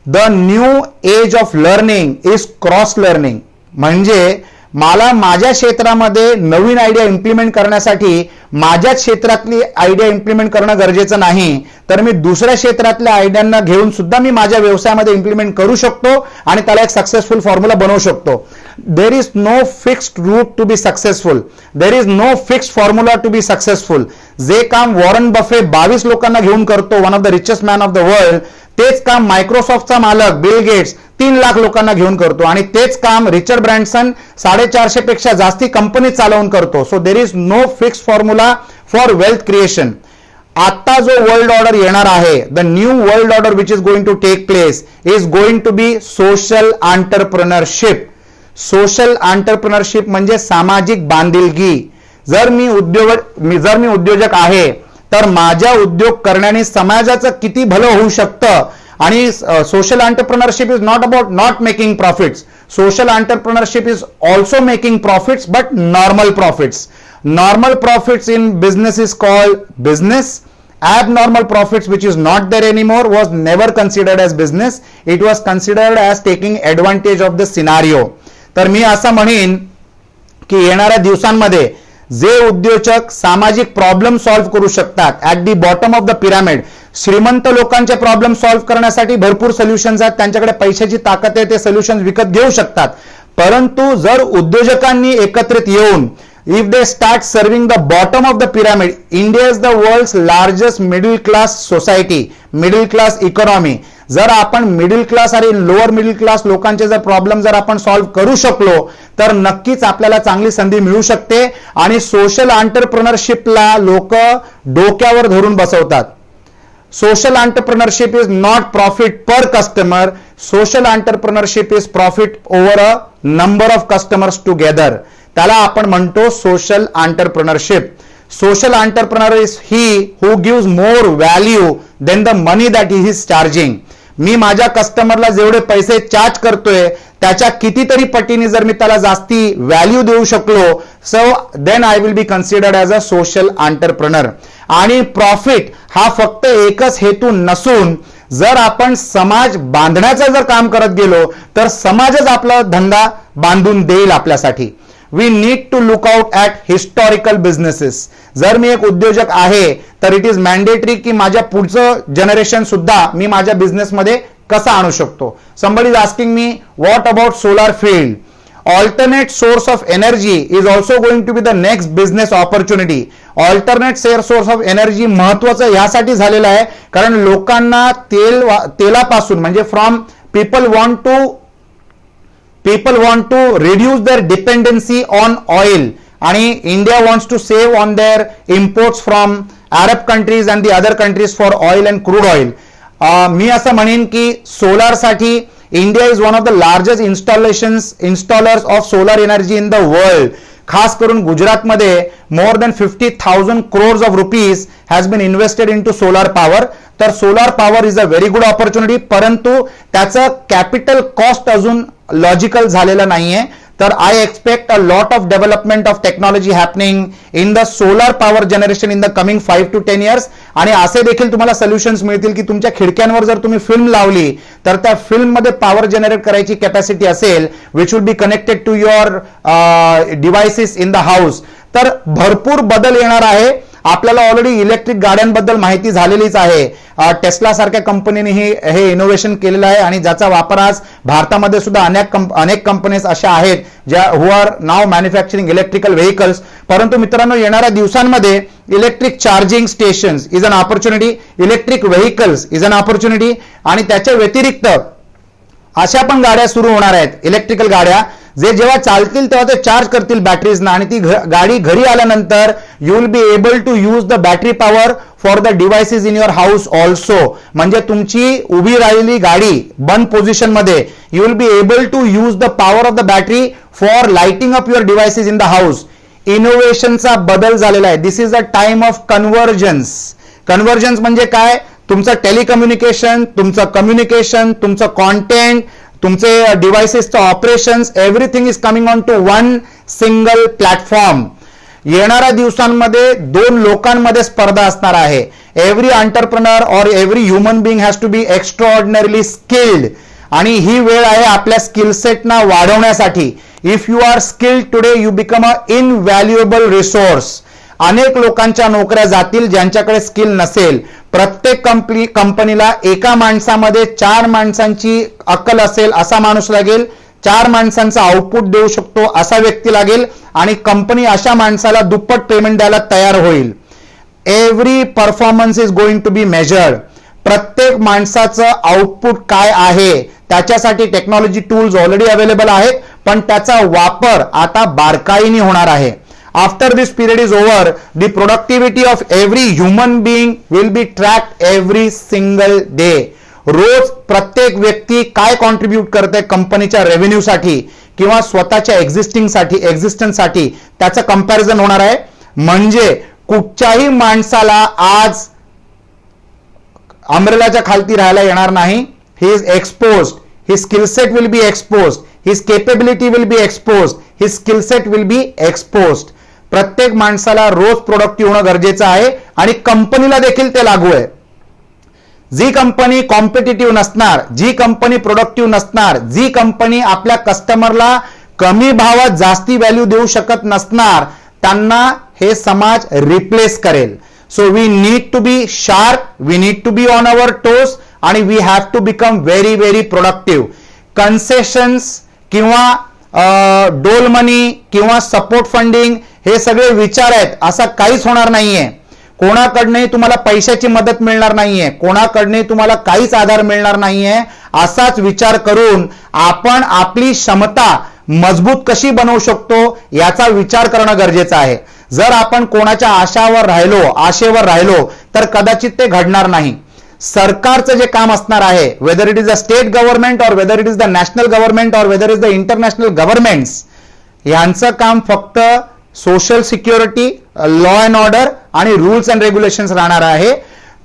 The new age of learning is cross learning. म्हणजे मला माझ्या क्षेत्रामध्ये नवीन आयडिया इम्प्लिमेंट करण्यासाठी माझ्याच क्षेत्रातली आयडिया इम्प्लिमेंट करणं गरजेचं नाही, तर मी दुसऱ्या क्षेत्रातल्या आयडियांना घेऊन सुद्धा मी माझ्या व्यवसायामध्ये इम्प्लिमेंट करू शकतो आणि त्याला एक सक्सेसफुल फॉर्म्युला बनवू शकतो. There is no fixed route to be successful, there is no fixed formula to be successful. जे काम वॉरन बफे 22 लोकांना घेऊन करतो, one of the richest man of the world, तेच काम मायक्रोसॉफ्टचा मालक बिल गेट्स 3 लाख लोकांना घेऊन करतो आणि तेच काम रिचर्ड ब्रँडसन 450 पेक्षा जास्ती कंपनी चालवून करतो. So there is no fixed formula for wealth creation. आता जो वर्ल्ड ऑर्डर येणार आहे, the new world order which is going to take place is going to be social entrepreneurship. Social entrepreneurship म्हणजे सामाजिक बांधिलकी. जर मी उद्योजक आहे तर माझ्या उद्योग करण्याने समाजाचं किती भलं होऊ शकतं. आणि social entrepreneurship is not about not making profits. Social entrepreneurship is also making profits, but normal profits. Normal profits in business is called business. Abnormal profits, which is not there anymore, was never considered as business. It was considered as taking advantage of the scenario. तर मी असं म्हणेन की येणाऱ्या दिवसांमध्ये जे उद्योजक सामाजिक प्रॉब्लेम सॉल्व्ह करू शकतात at the bottom of the pyramid, श्रीमंत लोकांचे प्रॉब्लेम सॉल्व्ह करण्यासाठी भरपूर सोल्युशन्स आहेत, त्यांच्याकडे पैशाची ताकद आहे, ते सोल्युशन्स विकत घेऊ शकतात. परंतु जर उद्योजकांनी एकत्रित येऊन if they start serving the bottom of the pyramid, India is the world's largest middle class society, middle class economy. जर आपण मिडल क्लास आणि लोअर मिडल क्लास लोकांचे जर प्रॉब्लेम जर आपण सॉल्व्ह करू शकलो तर नक्कीच आपल्याला चांगली संधी मिळू शकते. आणि सोशल एंटरप्रेन्योरशिपला लोक डोक्यावर धरून बसवतात. Social entrepreneurship is not profit per customer, social entrepreneurship is profit over a number of customers together. त्याला आपण म्हणतो social entrepreneurship. Social entrepreneur is he who gives more value than the money that he is charging. मी माझ्या कस्टमरला जेवढे पैसे charge करतोय त्याच्या कितीतरी पटीने जर मी त्याला जास्ती व्हॅल्यू देऊ शकलो, so then I will be considered as a social entrepreneur. आणि प्रॉफिट हा फक्त एकच हेतू नसून जर आपण समाज बांधण्याचं जर काम करत गेलो तर समाजच आपला धंदा बांधून देईल आपल्यासाठी. We need to look out at historical businesses. जर मी एक उद्योजक आहे तर इट इज मॅन्डेटरी की माझ्या पुढचं जनरेशन सुद्धा मी माझ्या बिझनेसमध्ये कसं आणू शकतो. Somebody is asking me what about solar field. Alternate source of energy is also going to be the next business opportunity. Alternate source of energy महत्वाचं यासाठी झालेलं आहे कारण लोकांना तेलापासून म्हणजे from people want to reduce their dependency on oil आणि India wants to save on their imports from Arab countries and the other countries for oil and crude oil. मी असं म्हणेन की सोलार साठी India is one of the largest installers of solar energy in the world. खास करून गुजरातमध्ये more than 50,000 crores of rupees has been invested into solar power. तर solar power is a very good opportunity, परंतु त्याचं capital cost अजून logical झालेलं नाहीये. तर I expect a lot of development of technology happening in the solar power generation in the coming 5 to 10 years. आणि असे देखील तुम्हाला सोल्युशन्स मिळतील की तुमच्या खिडक्यांवर जर तुम्ही फिल्म लावली तर त्या फिल्ममध्ये पॉवर जनरेट करायची कॅपॅसिटी असेल which would be connected to your devices in the house. तर भरपूर बदल येणार आहे. आपल्याला ऑलरेडी इलेक्ट्रिक गाड्यांबद्दल माहिती झालेलीच आहे. टेस्ला सारख्या कंपनीने हे इनोव्हेशन केलेलं आहे आणि ज्याचा वापर आज भारतामध्ये सुद्धा अनेक कंपनीज अशा आहेत ज्या who are now manufacturing electrical vehicles. परंतु मित्रांनो, येणाऱ्या दिवसांमध्ये electric charging stations is an opportunity, electric vehicles is an opportunity. आणि त्याच्या व्यतिरिक्त अशा पण गाड्या सुरू होणार आहेत इलेक्ट्रिकल गाड्या जे जेव्हा चालतील तेव्हा ते चार्ज करतील बॅटरीजना आणि ती गाडी घरी आल्यानंतर you will be able to use the battery power for the devices in your house also. म्हणजे तुमची उभी राहिलेली गाडी बंद पोझिशन मध्ये you will be able to use the power of the battery for lighting up your devices in the house. इनोव्हेशनचा बदल झालेला आहे. This is a time of convergence. Convergence म्हणजे काय? तुमचं टेलिकम्युनिकेशन, तुमचं कम्युनिकेशन, तुमचं कॉन्टेंट, तुमचे डिव्हाइसेसचं operations, everything is coming on to one single platform. येणाऱ्या दिवसांमध्ये दोन लोकांमध्ये स्पर्धा असणार आहे. Every entrepreneur or every human being has to be extraordinarily skilled. आणि ही वेळ आहे आपल्या स्किलसेटना वाढवण्यासाठी. If you are skilled today you become a invaluable resource. अनेक लोकांच्या नोकऱ्या जातील ज्यांच्याकडे स्किल नसेल. प्रत्येक कंपनीला एका माणसामध्ये 4 माणसांची अक्कल असेल असा माणूस लागेल. 4 माणसांचा आउटपुट देऊ शकतो असा व्यक्ती लागेल आणि कंपनी अशा माणसाला दुप्पट पेमेंट द्यायला तयार होईल. Every performance is going to be measured. प्रत्येक माणसाचं आउटपुट काय आहे त्याच्यासाठी टेक्नॉलॉजी टूल्स ऑलरेडी अवेलेबल आहेत, पण त्याचा वापर आता बारकाईने होणार आहे. After this period is over, the productivity of every human being will be tracked every single day. रोज प्रत्येक व्यक्ती काय कॉन्ट्रीब्यूट करते कंपनीच्या रेव्हेन्यू साठी किंवा स्वतःच्या एक्झिस्टन्स साठी त्याचं कंपॅरिझन होणार आहे. म्हणजे कुठच्याही माणसाला आज अम्ब्रेलाच्या खालती राहायला येणार नाही. He is exposed. His skill set will be exposed. His capability will be exposed. His skill set will be exposed. प्रत्येक माणसाला रोज प्रोडक्टिव्ह होणं गरजेचं आहे आणि कंपनीला देखील ते लागू आहे. जी कंपनी कॉम्पिटिटिव्ह नसणार, जी कंपनी प्रोडक्टिव्ह नसणार, जी कंपनी आपल्या कस्टमरला कमी भावात जास्ती व्हॅल्यू देऊ शकत नसणार, त्यांना हे समाज रिप्लेस करेल. So we need to be sharp, we need to be on our toes आणि we have to become very very productive. Concessions किंवा डोल मनी किंवा सपोर्ट फंडिंग हे सगळे विचार आहेत. असं काहीच होणार नाहीये. कोणाकडनंही तुम्हाला पैशाची मदत मिळणार नाहीये, कोणाकडनंही तुम्हाला काहीच आधार मिळणार नाहीये. असाच विचार करून आपण आपली क्षमता मजबूत कशी बनवू शकतो याचा विचार करणं गरजेचं आहे. जर आपण कोणाच्या आशेवर राहिलो तर कदाचित ते घडणार नाही. सरकारचं जे काम असणार आहे, whether it is the state government or whether it is the national government or whether is the international governments, यांचं काम फक्त social security, law and order आणि रूल्स अँड रेग्युलेशन्स राहणार आहे.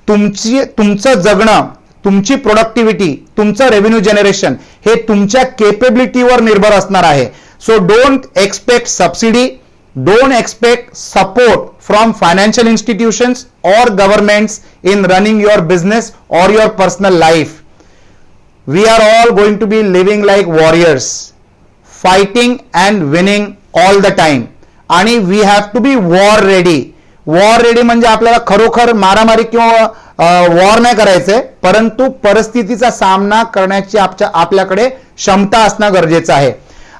तुमचं जगणं, तुमची प्रोडक्टिव्हिटी, तुमचं रेव्हेन्यू जनरेशन हे तुमच्या केपेबिलिटीवर निर्भर असणार आहे. So don't expect subsidy, don't expect support from financial institutions or governments in running your business or your personal life. We are all going to be living like warriors, fighting and winning all the time. आणि we have to be war ready. War ready म्हणजे आपल्याला खरोखर मारामारी किंवा war नाही करायचंय, परंतु परिस्थितीचा सामना करण्याची आपल्याकडे क्षमता असणं गरजेचं आहे.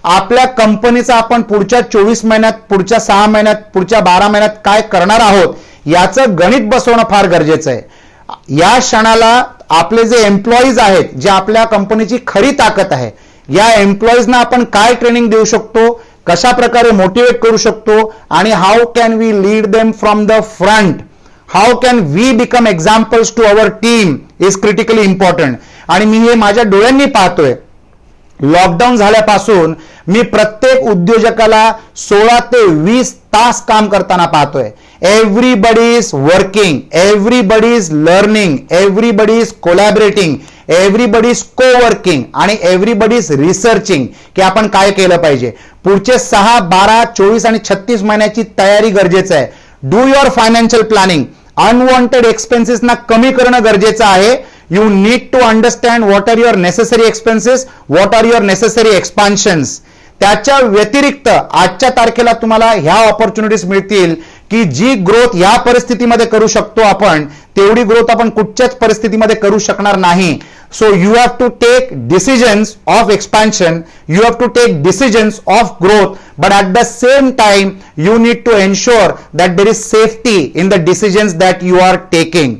आपल्या कंपनीचा आपण पुढच्या 24 महिन्यात, पुढच्या 6 महिन्यात, पुढच्या 12 महिन्यात काय करणार आहोत याचं गणित बसवणं फार गरजेचं आहे. या क्षणाला आपले जे एम्प्लॉईज आहेत, जे आपल्या कंपनीची खरी ताकद आहे, या एम्प्लॉईजना आपण काय ट्रेनिंग देऊ शकतो, कशा प्रकारे मोटिवेट करू शकतो आणि how can we lead them from the front, how can we become examples to our team is critically important. आणि मी हे माझ्या डोळ्यांनी पाहतोय. लॉकडाऊन झाल्यापासून मी प्रत्येक उद्योजकाला 16 ते 20 तास काम करताना पाहतोय. Everybody is working, everybody is learning, everybody is collaborating, everybody is coworking आणि एव्हरीबडी इज रिसर्चिंग की आपण काय केलं पाहिजे. पुढचे 6, 12, 24 आणि 36 महिन्याची तयारी गरजेचं आहे. Do your financial planning. Unwanted एक्सपेन्सेसना कमी करणं गरजेचं आहे. You need to understand what are your necessary expenses, what are your necessary expansions. त्याच्या व्यतिरिक्त आजच्या तारखेला तुम्हाला ह्या ऑपॉर्च्युनिटीज मिळतील की जी ग्रोथ या परिस्थितीमध्ये करू शकतो आपण, तेवढी ग्रोथ आपण कुठच्याच परिस्थितीमध्ये करू शकणार नाही. So you have to take decisions of expansion, you have to take decisions of growth, but at the same time you need to ensure that there is safety in the decisions that you are taking.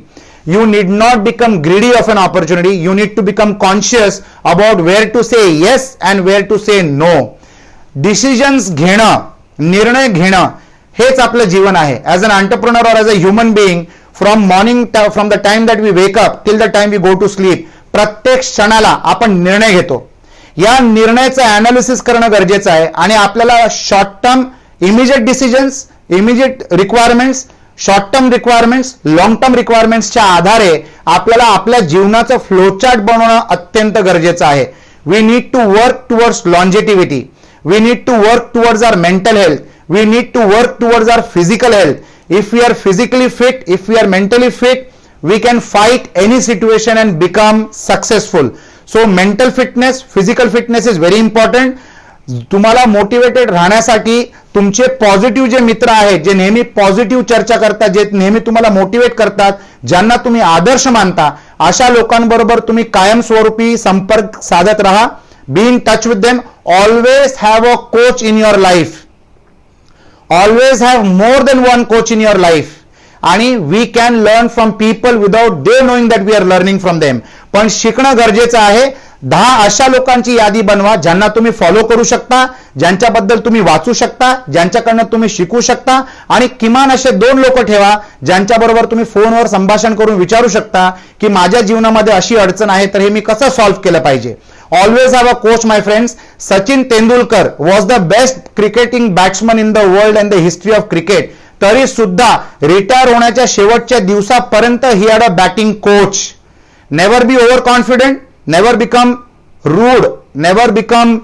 You need not become greedy of an opportunity. You need to become conscious about where to say yes and where to say no. Decisions घेणं, निर्णय घेणं हेच आपलं जीवन आहे. As an entrepreneur or as a human being from the time that we wake up till the time we go to sleep, प्रत्येक क्षणाला आपण निर्णय घेतो. या निर्णयाचं अनालिसिस करणं गरजेचं आहे आणि आपल्याला short term immediate decisions, immediate requirements, short term requirements, long term रिक्वायरमेंट्सच्या आधारे आपल्याला आपल्या जीवनाचं फ्लोचार्ट बनवणं अत्यंत गरजेचं आहे. We need to work towards longevity, we need to work towards our mental health, we need to work towards our physical health. If we are physically fit, if we are mentally fit, we can fight any situation and become successful. So mental fitness, physical fitness is very important. तुम्हाला motivated राहण्यासाठी तुमचे positive जे मित्र आहेत, जे नेहमी positive चर्चा करतात, जे नेहमी तुम्हाला मोटिवेट करतात, ज्यांना तुम्ही आदर्श मानता, अशा लोकांबरोबर तुम्ही कायमस्वरूपी संपर्क साधत राहा. Be in touch with them. Always have a coach in your life. Always have more than one coach in your life. आणि we can learn from people without they knowing that we are learning from them. पण शिकणं गरजेचं आहे. 10 अशा लोकांची यादी बनवा ज्यांना तुम्ही फॉलो करू शकता, ज्यांच्याबद्दल तुम्ही वाचू शकता, ज्यांच्याकडनं तुम्ही शिकू शकता, आणि किमान असे 2 लोक ठेवा ज्यांच्याबरोबर तुम्ही फोनवर संभाषण करून विचारू शकता की माझ्या जीवनामध्ये अशी अडचण आहे तर हे मी कसं सॉल्व्ह केलं पाहिजे. Always have a coach my friends. Sachin Tendulkar was the best cricketing batsman in the world and the history of cricket. तरी सुद्धा रिटायर होण्याच्या शेवटच्या दिवसापर्यंत he had a batting coach. Never be over confident, never become rude, never become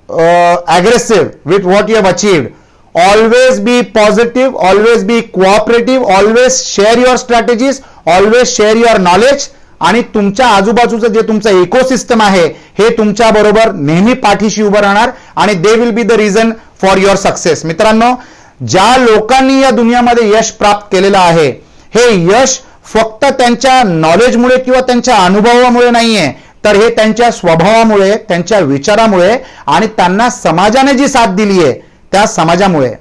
aggressive with what you have achieved. Always be positive, always be cooperative, always share your strategies, always share your knowledge. आणि तुमच्या आजूबाजूचं जे तुमचं ecosystem आहे हे तुमच्या बरोबर नेहमी पाठीशी उभं राहणार आणि they will be the reason for your success. मित्रांनो, ज्या लोकांनी या दुनियामध्ये यश प्राप्त केलेलं आहे, हे यश फक्त त्यांच्या नॉलेजमुळे किंवा त्यांच्या अनुभवामुळे नाहीये, तर हे त्यांच्या स्वभावामुळे, त्यांच्या विचारामुळे आणि त्यांना समाजाने जी साथ दिली आहे त्या समाजामुळे.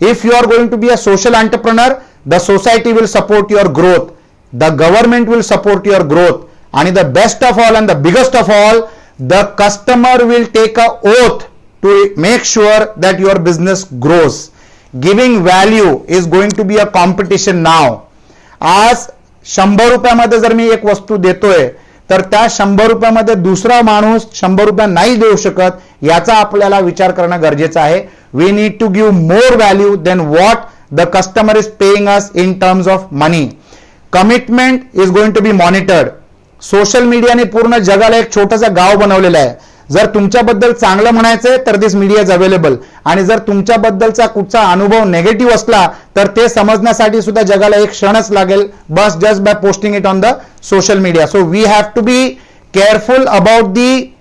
If you are going to be a social entrepreneur, the society will support your growth, the government will support your growth, आणि the best of all and the biggest of all, the customer will take a oath to make sure that your business grows. Giving value is going to be a competition now. आज 100 रुपयामध्ये जर मी एक वस्तू देतोय तर त्या 100 रुपयामध्ये दुसरा माणूस 100 रुपये नाही देऊ शकत, याचा आपल्याला विचार करणं गरजेचं आहे. We need to give more value then what the customer is paying us in terms of money. Commitment is going to be monitored. Social मीडियाने पूर्ण जगाला एक छोटंसं गाव बनवलेलं आहे. जर तुमच्याबद्दल चांगलं म्हणायचंय तर दिस मीडिया इज अवेलेबल, आणि जर तुमच्याबद्दलचा कुठचा अनुभव नेगेटिव्ह असला तर ते समजण्यासाठी सुद्धा जगाला एक क्षणच लागेल, बस just by posting it on the social media. So we have to be careful about the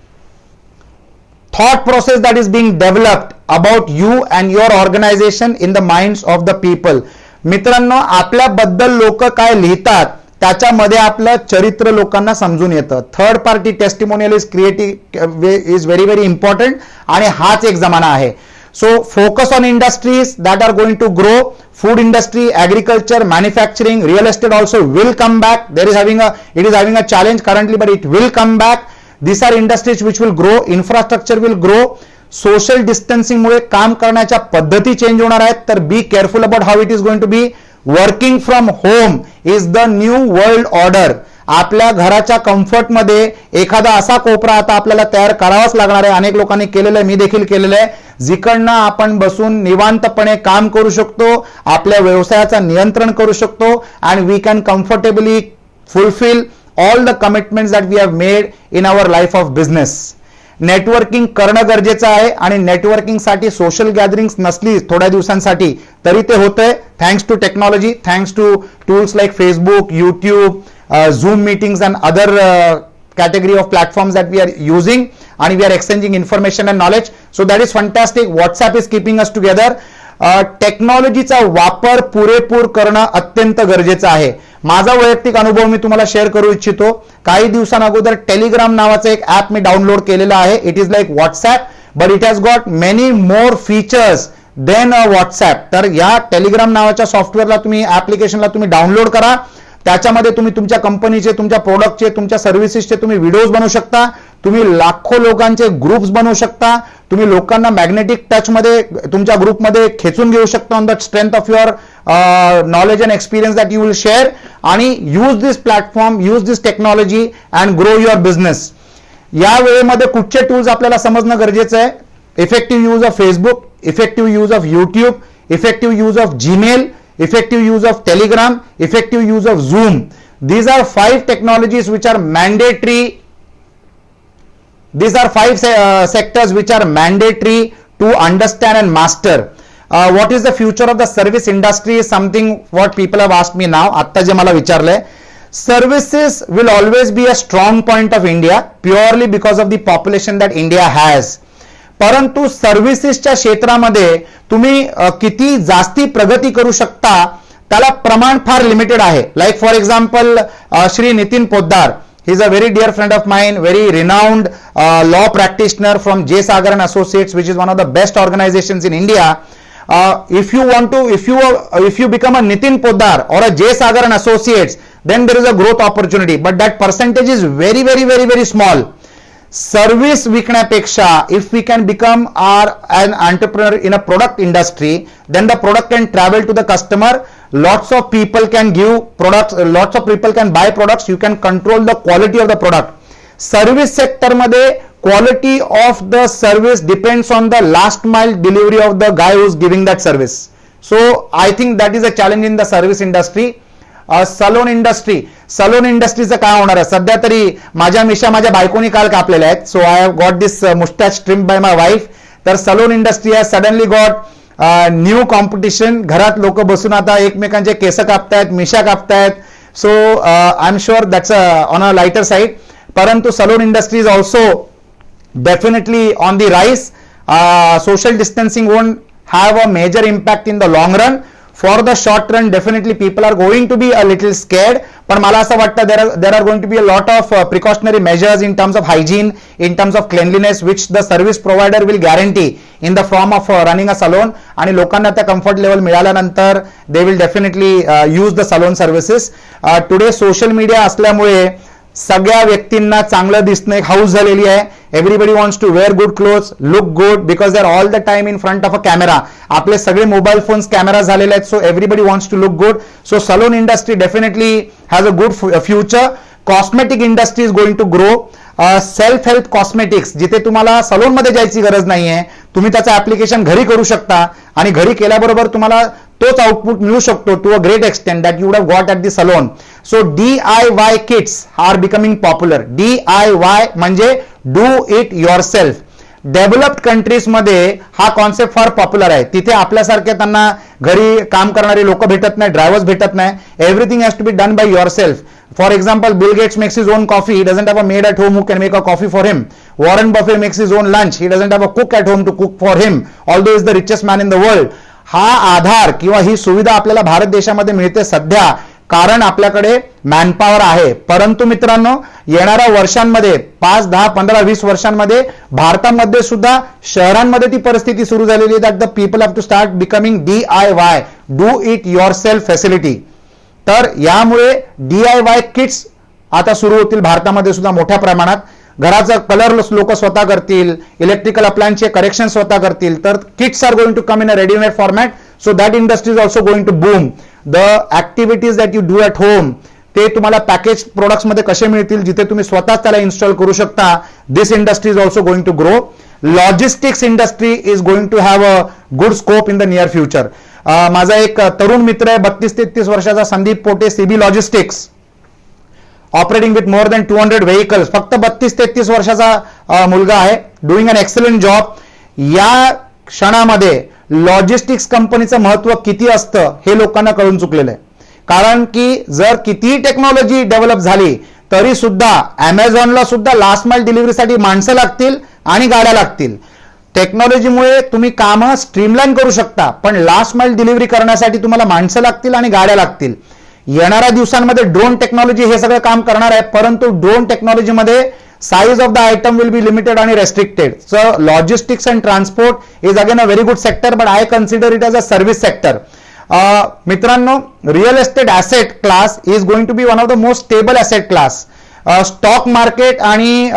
thought process that is being developed about you and your organization in the minds of the people. मित्रांनो, आपल्याबद्दल लोक काय लिहितात त्याच्यामध्ये आपलं चरित्र लोकांना समजून येतं. Third party testimonial is is very very important, आणि हाच एक जमाना आहे. So focus on industries that are going to grow. Food industry, agriculture, manufacturing, real estate also will come back. It is having a challenge currently, but it will come back. These are industries which will grow, infrastructure will grow. Social distancing मुळे काम करण्याच्या पद्धती change होणार आहेत, तर be careful about how it is going to be. Working from home is the new world order. आपल्या घराच्या कम्फर्टमध्ये एखादा असा कोपरा आता आपल्याला तयार करावाच लागणार आहे. अनेक लोकांनी केलेलं आहे, मी देखील केलेलं आहे, जिकडनं आपण बसून निवांतपणे काम करू शकतो, आपल्या व्यवसायाचं नियंत्रण करू शकतो, and we can comfortably fulfil all the commitments that we have made in our life of business. Networking करणं गरजेचं आहे, आणि नेटवर्किंग साठी सोशल गॅदरिंग्स नसली थोड्या दिवसांसाठी तरी ते होतंय thanks to technology, thanks to tools like Facebook, YouTube, Zoom meetings and other category of platforms that we are using, and we are exchanging information and knowledge. So that is fantastic. WhatsApp is keeping us together. टेक्नॉलॉजीचा वापर पुरेपूर करणं अत्यंत गरजेचं आहे. माझा वैयक्तिक अनुभव मी तुम्हाला शेअर करू इच्छितो. काही दिवसांअगोदर टेलिग्राम नावाचं एक ऍप मी डाउनलोड केलेलं आहे. It is like WhatsApp, but it has got many more features then WhatsApp. तर या टेलिग्राम नावाच्या सॉफ्टवेअरला तुम्ही, ऍप्लिकेशनला तुम्ही डाउनलोड करा. त्याच्यामध्ये तुम्ही तुमच्या कंपनीचे, तुमच्या प्रोडक्टचे, तुमच्या सर्व्हिसेसचे तुम्ही व्हिडिओज बनवू शकता, तुम्ही लाखो लोकांचे ग्रुप्स बनवू शकता, तुम्ही लोकांना मॅग्नेटिक टच मध्ये तुमच्या ग्रुपमध्ये खेचून घेऊ शकता on the strength of your knowledge and experience that you will share, आणि use this platform, use this technology and grow your business. या वेळेमध्ये कुठचे टूल्स आपल्याला समजणं गरजेचं आहे. Effective use of Facebook, effective use of YouTube, effective use of Gmail, effective use of Telegram, effective use of zoom. These are 5 technologies which are mandatory. These are 5 sectors which are mandatory to understand and master. What is the future of the service industry is something what people have asked me now. आता जे मला विचारलंय. Services will always be a strong point of India purely because of the population that India has. परंतु सर्व्हिसेसच्या क्षेत्रामध्ये तुम्ही किती जास्ती प्रगती करू शकता त्याला प्रमाण फार लिमिटेड आहे. Like for example Shri Nitin Poddar, he is a very dear friend of mine, very renowned law practitioner from J. Sagar and Associates, which is one of the best organizations in India. If you become a Nitin Poddar or a J. Sagar and Associates, then there is a growth opportunity, but that percentage is very, very, very, very small. Service विकण्यापेक्षा if we can become an entrepreneur in a product industry, then the product can travel to the customer. Lots of people can give products, lots of people can buy products. You can control the quality of the product. Service sector मध्ये quality of the service depends on the last mile delivery of the guy who is giving that service. So I think that is a challenge in the service industry. Salon इंडस्ट्रीचं काय होणार आहे. सध्या तरी माझ्या मिशा माझ्या बायकोनी काल कापलेल्या आहेत. So I have got this moustache trim by my wife. तर salon industry has suddenly got new competition. घरात लोक बसून आता एकमेकांचे केस कापतायत, मिशा कापतायत. So I am sure that's on a lighter side. परंतु salon industry is also definitely on the rise. Social distancing won't have a major impact in the long run. For the short run, definitely people are going to be a little scared. पण मला असं वाटतं there are going to be a lot of precautionary measures in terms of hygiene, in terms of cleanliness, which the service provider will guarantee in the form of running a salon. आणि लोकांना त्या comfort level मिळाल्यानंतर they will definitely use the salon services. Today social media असल्यामुळे सगळ्या व्यक्तींना चांगलं दिसणं एक हाऊस झालेली आहे. Everybody wants to wear good clothes, look good, because they are all the time in front of a camera. आपले सगळे मोबाईल फोन्स कॅमेरा झालेले आहेत. So everybody wants to look good. So salon industry definitely has a good future. Cosmetic industry is going to grow. Self help cosmetics, जिथे तुम्हाला salon मध्ये जायची गरज नाहीये, तुम्ही त्याचं ऍप्लिकेशन घरी करू शकता आणि घरी केल्याबरोबर तुम्हाला तोच आउटपुट मिळू शकतो to a great extent that you would have got at the salon. So DIY kits are becoming popular. DIY म्हणजे do it yourself. Developed countries मध्ये हा कॉन्सेप्ट फार पॉप्युलर आहे. तिथे आपल्यासारखे त्यांना घरी काम करणारे लोक भेटत नाही, ड्रायव्हर्स भेटत नाही. Everything has to be done by yourself. For example, Bill Gates makes his own coffee. He doesn't have a maid at home who can make a coffee for him. Warren Buffett makes his own lunch. He doesn't have a cook at home to cook for him, although he is the richest man in the world. हा आधार किंवा ही सुविधा आपल्याला भारत देशामध्ये मिळते सध्या कारण आपल्याकडे manpower आहे. परंतु मित्रांनो, येणाऱ्या वर्षांमध्ये 5, 10, 15, 20 वर्षांमध्ये भारतामध्ये सुद्धा शहरांमध्ये ती परिस्थिती सुरू झालेली आहे that the people have to start becoming DIY, do it yourself facility. तर यामुळे DIY किट्स आता सुरू होतील भारतामध्ये सुद्धा मोठ्या प्रमाणात. घराचा कलर लोक स्वतः करतील, इलेक्ट्रिकल अप्लायन्सचे करेक्शन स्वतः करतील. तर kits are going to come in a readymade format. So that industry is also going to boom. The activities that you do at home ते तुम्हाला पॅकेज प्रोडक्ट्स मध्ये कसे मिळतील जिथे तुम्ही स्वतःच त्याला इन्स्टॉल करू शकता. This industry is also going to grow. Logistics industry is going to have a good scope in the near future. माझा एक तरुण मित्र आहे 32-33 वर्षाचा Sandeep Pote, CB logistics, operating with more than 200 vehicles. फक्त 32-33 वर्षाचा मुलगा आहे, डुईंग अन एक्सलंट जॉब. या क्षणामध्ये लॉजिस्टिक्स कंपनीचं महत्व किती असतं हे लोकांना कळून चुकलेलं आहे. कारण की जर कितीही टेक्नॉलॉजी डेव्हलप झाली तरी सुद्धा अमेझॉनला सुद्धा लास्ट माइल डिलिव्हरीसाठी माणसं लागतील आणि गाड्या लागतील. टेक्नॉलॉजीमुळे तुम्ही कामं स्ट्रीमलाईन करू शकता, पण लास्ट माइल डिलिव्हरी करण्यासाठी तुम्हाला माणसं लागतील आणि गाड्या लागतील. येणाऱ्या दिवसांमध्ये ड्रोन टेक्नॉलॉजी हे सगळं काम करणार आहे, परंतु ड्रोन टेक्नॉलॉजीमध्ये size of the item will be limited आणि restricted. So logistics and transport is again a very good sector, but I consider it as a service sector. मित्रांनो, real estate asset class is going to be one of the most stable asset class. Stock market आणि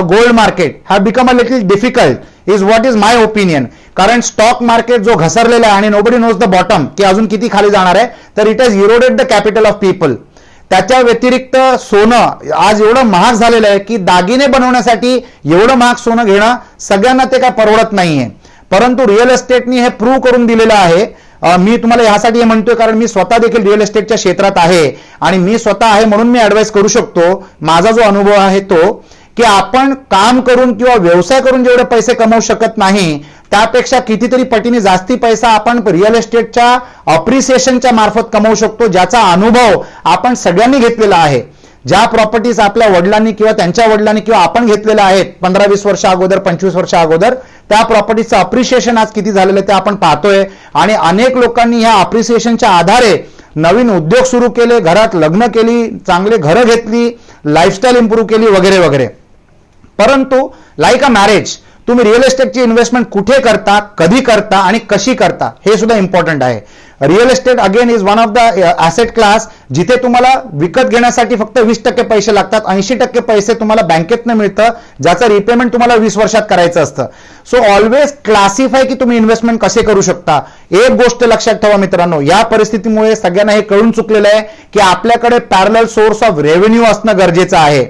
gold market have become a little difficult is what is my opinion. कारण stock market जो घसरलेला आहे आणि nobody knows the bottom की अजून किती खाली जाणार आहे, तर it has eroded the capital of people. त्याच्या व्यतिरिक्त सोनं आज एवढं महाग झालेलं आहे की दागिने बनवण्यासाठी एवढं महाग सोनं घेणं सगळ्यांना ते काय परवडत नाहीये. परंतु रिअल एस्टेटनी हे प्रूव्ह करून दिलेलं आहे. मी तुम्हाला यासाठी हे म्हणतोय कारण मी स्वतः देखील रिअल एस्टेटच्या क्षेत्रात आहे आणि मी स्वतः आहे म्हणून मी ऍडवाइस करू शकतो. माझा जो अनुभव आहे तो की आपण काम करून किंवा व्यवसाय करून जेवढे पैसे कमवू शकत नाही त्यापेक्षा कितीतरी पटीने जास्ती पैसा आपण रिअल एस्टेटच्या अप्रिसिएशनच्या मार्फत कमवू शकतो, ज्याचा अनुभव आपण सगळ्यांनी घेतलेला आहे. ज्या प्रॉपर्टीज आपल्या वडिलांनी किंवा त्यांच्या वडिलांनी किंवा आपण घेतलेल्या आहेत 15-20 वर्ष अगोदर, 25 वर्ष अगोदर, त्या प्रॉपर्टीचं अप्रिसिएशन आज किती झालेलं आहे ते आपण पाहतोय. आणि अनेक लोकांनी ह्या अप्रिसिएशनच्या आधारे नवीन उद्योग सुरू केले, घरात लग्न केली, चांगले घरं घेतली, लाईफस्टाईल इंप्रूव्ह केली वगैरे वगैरे. परंतु लाईक अ मॅरेज तुम्ही रिअल एस्टेटची इन्व्हेस्टमेंट कुठे करता, कधी करता आणि कशी करता हे सुद्धा इम्पॉर्टंट आहे. Real estate again is one of the asset class जिथे तुम्हाला विकत घेण्यासाठी फक्त 20% पैसे लागतात, 80% पैसे तुम्हाला बँकेतनं मिळतं, ज्याचं रिपेमेंट तुम्हाला 20 वर्षात करायचं असतं. सो ऑलवेज क्लासिफाय की तुम्ही इन्व्हेस्टमेंट कसे करू शकता. एक गोष्ट लक्षात ठेवा मित्रांनो, या परिस्थितीमुळे सगळ्यांना हे कळून चुकलेलं आहे की आपल्याकडे पॅरलल सोर्स ऑफ रेव्हेन्यू असणं गरजेचं आहे.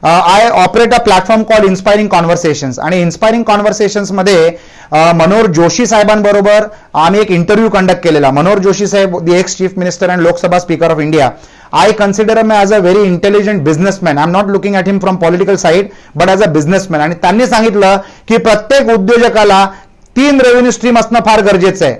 I operate a platform called inspiring conversations आणि इन्स्पायरिंग कॉन्व्हर्सेशन्स मध्ये मनोहर जोशी साहेबांबरोबर आम्ही एक इंटरव्ह्यू कंडक्ट केलेला. मनोहर जोशी साहेब the ex chief minister and Lok Sabha speaker of India. I consider him as a very intelligent businessman. I'm not looking at him from political side, but as a businessman. आणि त्यांनी सांगितलं की प्रत्येक उद्योजकाला 3 रेव्हेन्यू स्ट्रीम असणं फार गरजेचं आहे.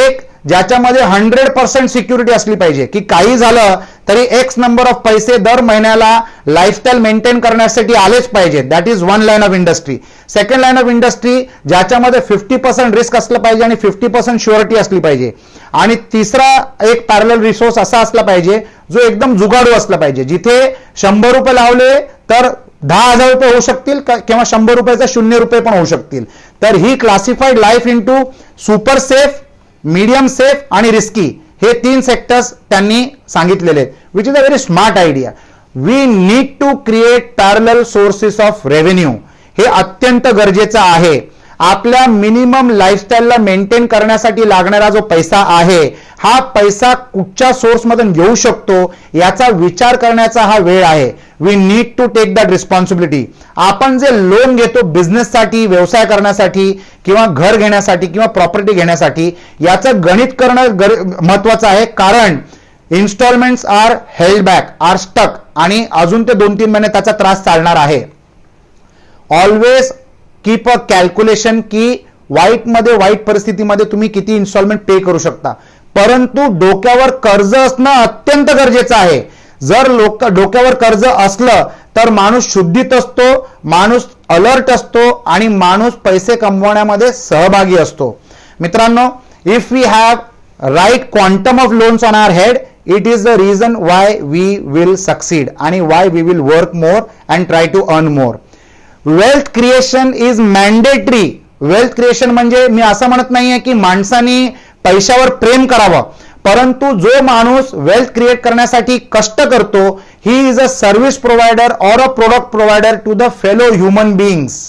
एक, ज्याच्यामध्ये 100% सिक्युरिटी असली पाहिजे की काही झालं तरी एक्स नंबर ऑफ पैसे दर महिन्याला लाईफस्टाईल मेंटेन करण्यासाठी आलेच पाहिजे. That is one line of industry. Second line of industry ज्याच्यामध्ये 50% रिस्क असलं पाहिजे आणि 50% शुअरिटी असली पाहिजे. आणि तिसरा एक पॅरलल रिसोर्स असा असला पाहिजे जो एकदम जुगाडू असला पाहिजे, जिथे 100 रुपये लावले तर 10,000 रुपये होऊ शकतील किंवा 100 रुपयाचा 0 रुपये पण होऊ शकतील. तर ही classified life into super safe, medium safe आणि रिस्की हे 3 सेक्टर्स त्यांनी सांगितलेले आहेत, which is a very smart idea. We need to create parallel sources of revenue. हे अत्यंत गरजेचं आहे. आपल्या मिनिमम लाईफस्टाईलला मेंटेन करण्यासाठी लागणारा जो पैसा आहे हा पैसा कुठच्या सोर्समधून येऊ शकतो याचा विचार करण्याचा हा वेळ आहे. We need to take that responsibility. आपण जे लोन घेतो बिझनेससाठी, व्यवसाय करण्यासाठी किंवा घर घेण्यासाठी किंवा प्रॉपर्टी घेण्यासाठी, याचं गणित करणं महत्वाचं आहे. कारण instalments are held back, are stuck आणि अजून ते 2-3 महिने त्याचा त्रास चालणार आहे. ऑलवेज कीप अ कॅल्क्युलेशन की वाईट परिस्थितीमध्ये तुम्ही किती इन्स्टॉलमेंट पे करू शकता. परंतु डोक्यावर कर्ज असणं अत्यंत गरजेचं आहे. जर डोक्यावर कर्ज असलं तर माणूस शुद्धीत असतो, माणूस अलर्ट असतो आणि माणूस पैसे कमवण्यामध्ये सहभागी असतो. मित्रांनो, if we have right quantum of loans on our head, it is the reason why we will succeed आणि why we will work more and try to earn more. Wealth creation is mandatory. Wealth creation म्हणजे मी असं म्हणत नाहीये की माणसाने पैशावर प्रेम करावं, परंतु जो माणूस वेल्थ क्रिएट करण्यासाठी कष्ट करतो, he is a service provider or a product provider to the fellow human beings.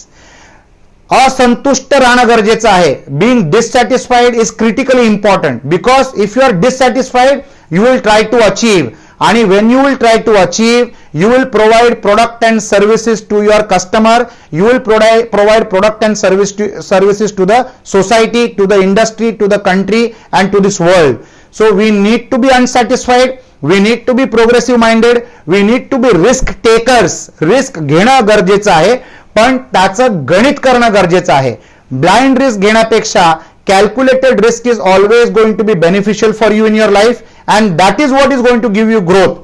असंतुष्ट राहणं गरजेचं आहे. Being dissatisfied is critically important because if you are dissatisfied you will try to achieve. आणि when you will try to achieve, you will provide product and services to your customer, you will provide product and services to the society, to the industry, to the country and to this world. So we need to be unsatisfied, we need to be progressive minded, we need to be risk takers. Risk घेणं गरजेचं आहे पण त्याचं गणित करणं गरजेचं आहे. Blind risk घेण्यापेक्षा calculated risk is always going to be beneficial for you in your life and that is what is going to give you growth.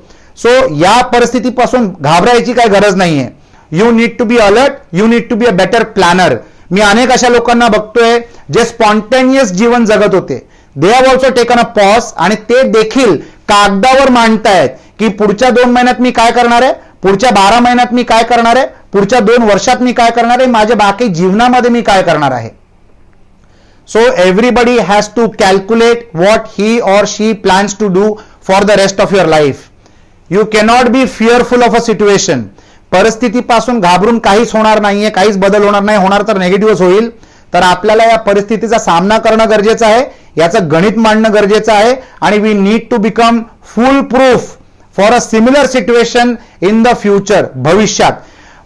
So या परिस्थितीपासून घाबरायची काय गरज नाहीये. You need to be alert, you need to be a better planner. मी अनेक अशा लोकांना बघतोय जे spontaneous जीवन जगत होते. They have also taken a pause आणि ते देखील कागदावर मांडतायत की पुढच्या 2 महिन्यात मी काय करणार आहे, पुढच्या 12 महिन्यात मी काय करणार आहे, पुढच्या 2 वर्षात मी काय करणार आहे, माझ्या बाकी जीवनामध्ये मी काय करणार आहे. So everybody has to calculate what he or she plans to do for the rest of your life. You cannot be fearful of a situation. परिस्थितीपासून घाबरून काहीच होणार नाहीये, काहीच बदल होणार नाही, होणार तर निगेटिव्हच होईल. तर आपल्याला या परिस्थितीचा सामना करणं गरजेचं आहे, याचं गणित मांडणं गरजेचं आहे आणि we need to become full proof for a similar situation in the future. भविष्यात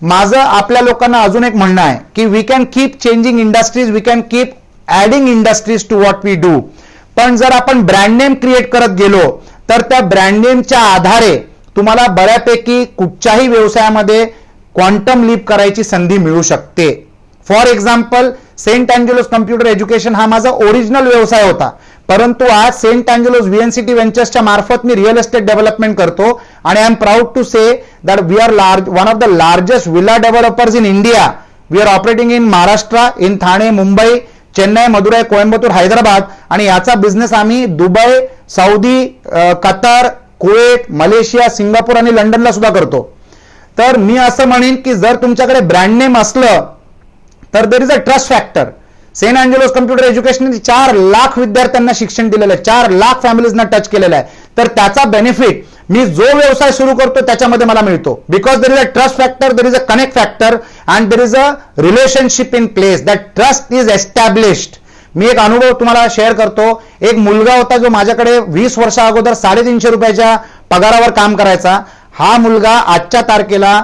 माझं आपल्या लोकांना अजून एक म्हणणं आहे की we can keep changing industries, we can keep adding industries to what we do. पण जर आपण ब्रँड नेम क्रिएट करत गेलो तर त्या ब्रँड नेमच्या आधारे तुम्हाला बऱ्यापैकी कुठच्याही व्यवसायामध्ये क्वांटम लीप करायची संधी मिळू शकते. फॉर एक्झाम्पल, सेंट अँजेलोस कम्प्युटर एज्युकेशन हा माझा ओरिजिनल व्यवसाय होता, परंतु आज सेंट अँजेलोस व्हीएनसीटी व्हेंचर्सच्या मार्फत मी रिअल एस्टेट डेव्हलपमेंट करतो आणि I am proud to say that we are one of the largest villa developers in India. We are operating in Maharashtra, in Thane, Mumbai, Chennai, Madurai, Coimbatore, Hyderabad आणि याचा बिझनेस आम्ही Dubai, Saudi, Qatar, Kuwait, Malaysia, Singapore आणि लंडनला सुद्धा करतो. तर मी असं म्हणेन की जर तुमच्याकडे ब्रँड नेम असलं तर there is a trust factor. Saint Angelo's Computer Education 4 lakh विद्यार्थ्यांना शिक्षण दिलेलं आहे, 4 लाख फॅमिलीजना टच केलेलं आहे. तर त्याचा बेनिफिट मी जो व्यवसाय सुरू करतो त्याच्यामध्ये मला मिळतो. Because there is a trust factor, there is a connect factor and there is a relationship in place. That trust is established. मी एक अनुभव तुम्हाला शेअर करतो. एक मुलगा होता जो माझ्याकडे 20 वर्षा अगोदर 350 रुपयाच्या पगारावर काम करायचा. हा मुलगा आजच्या तारखेला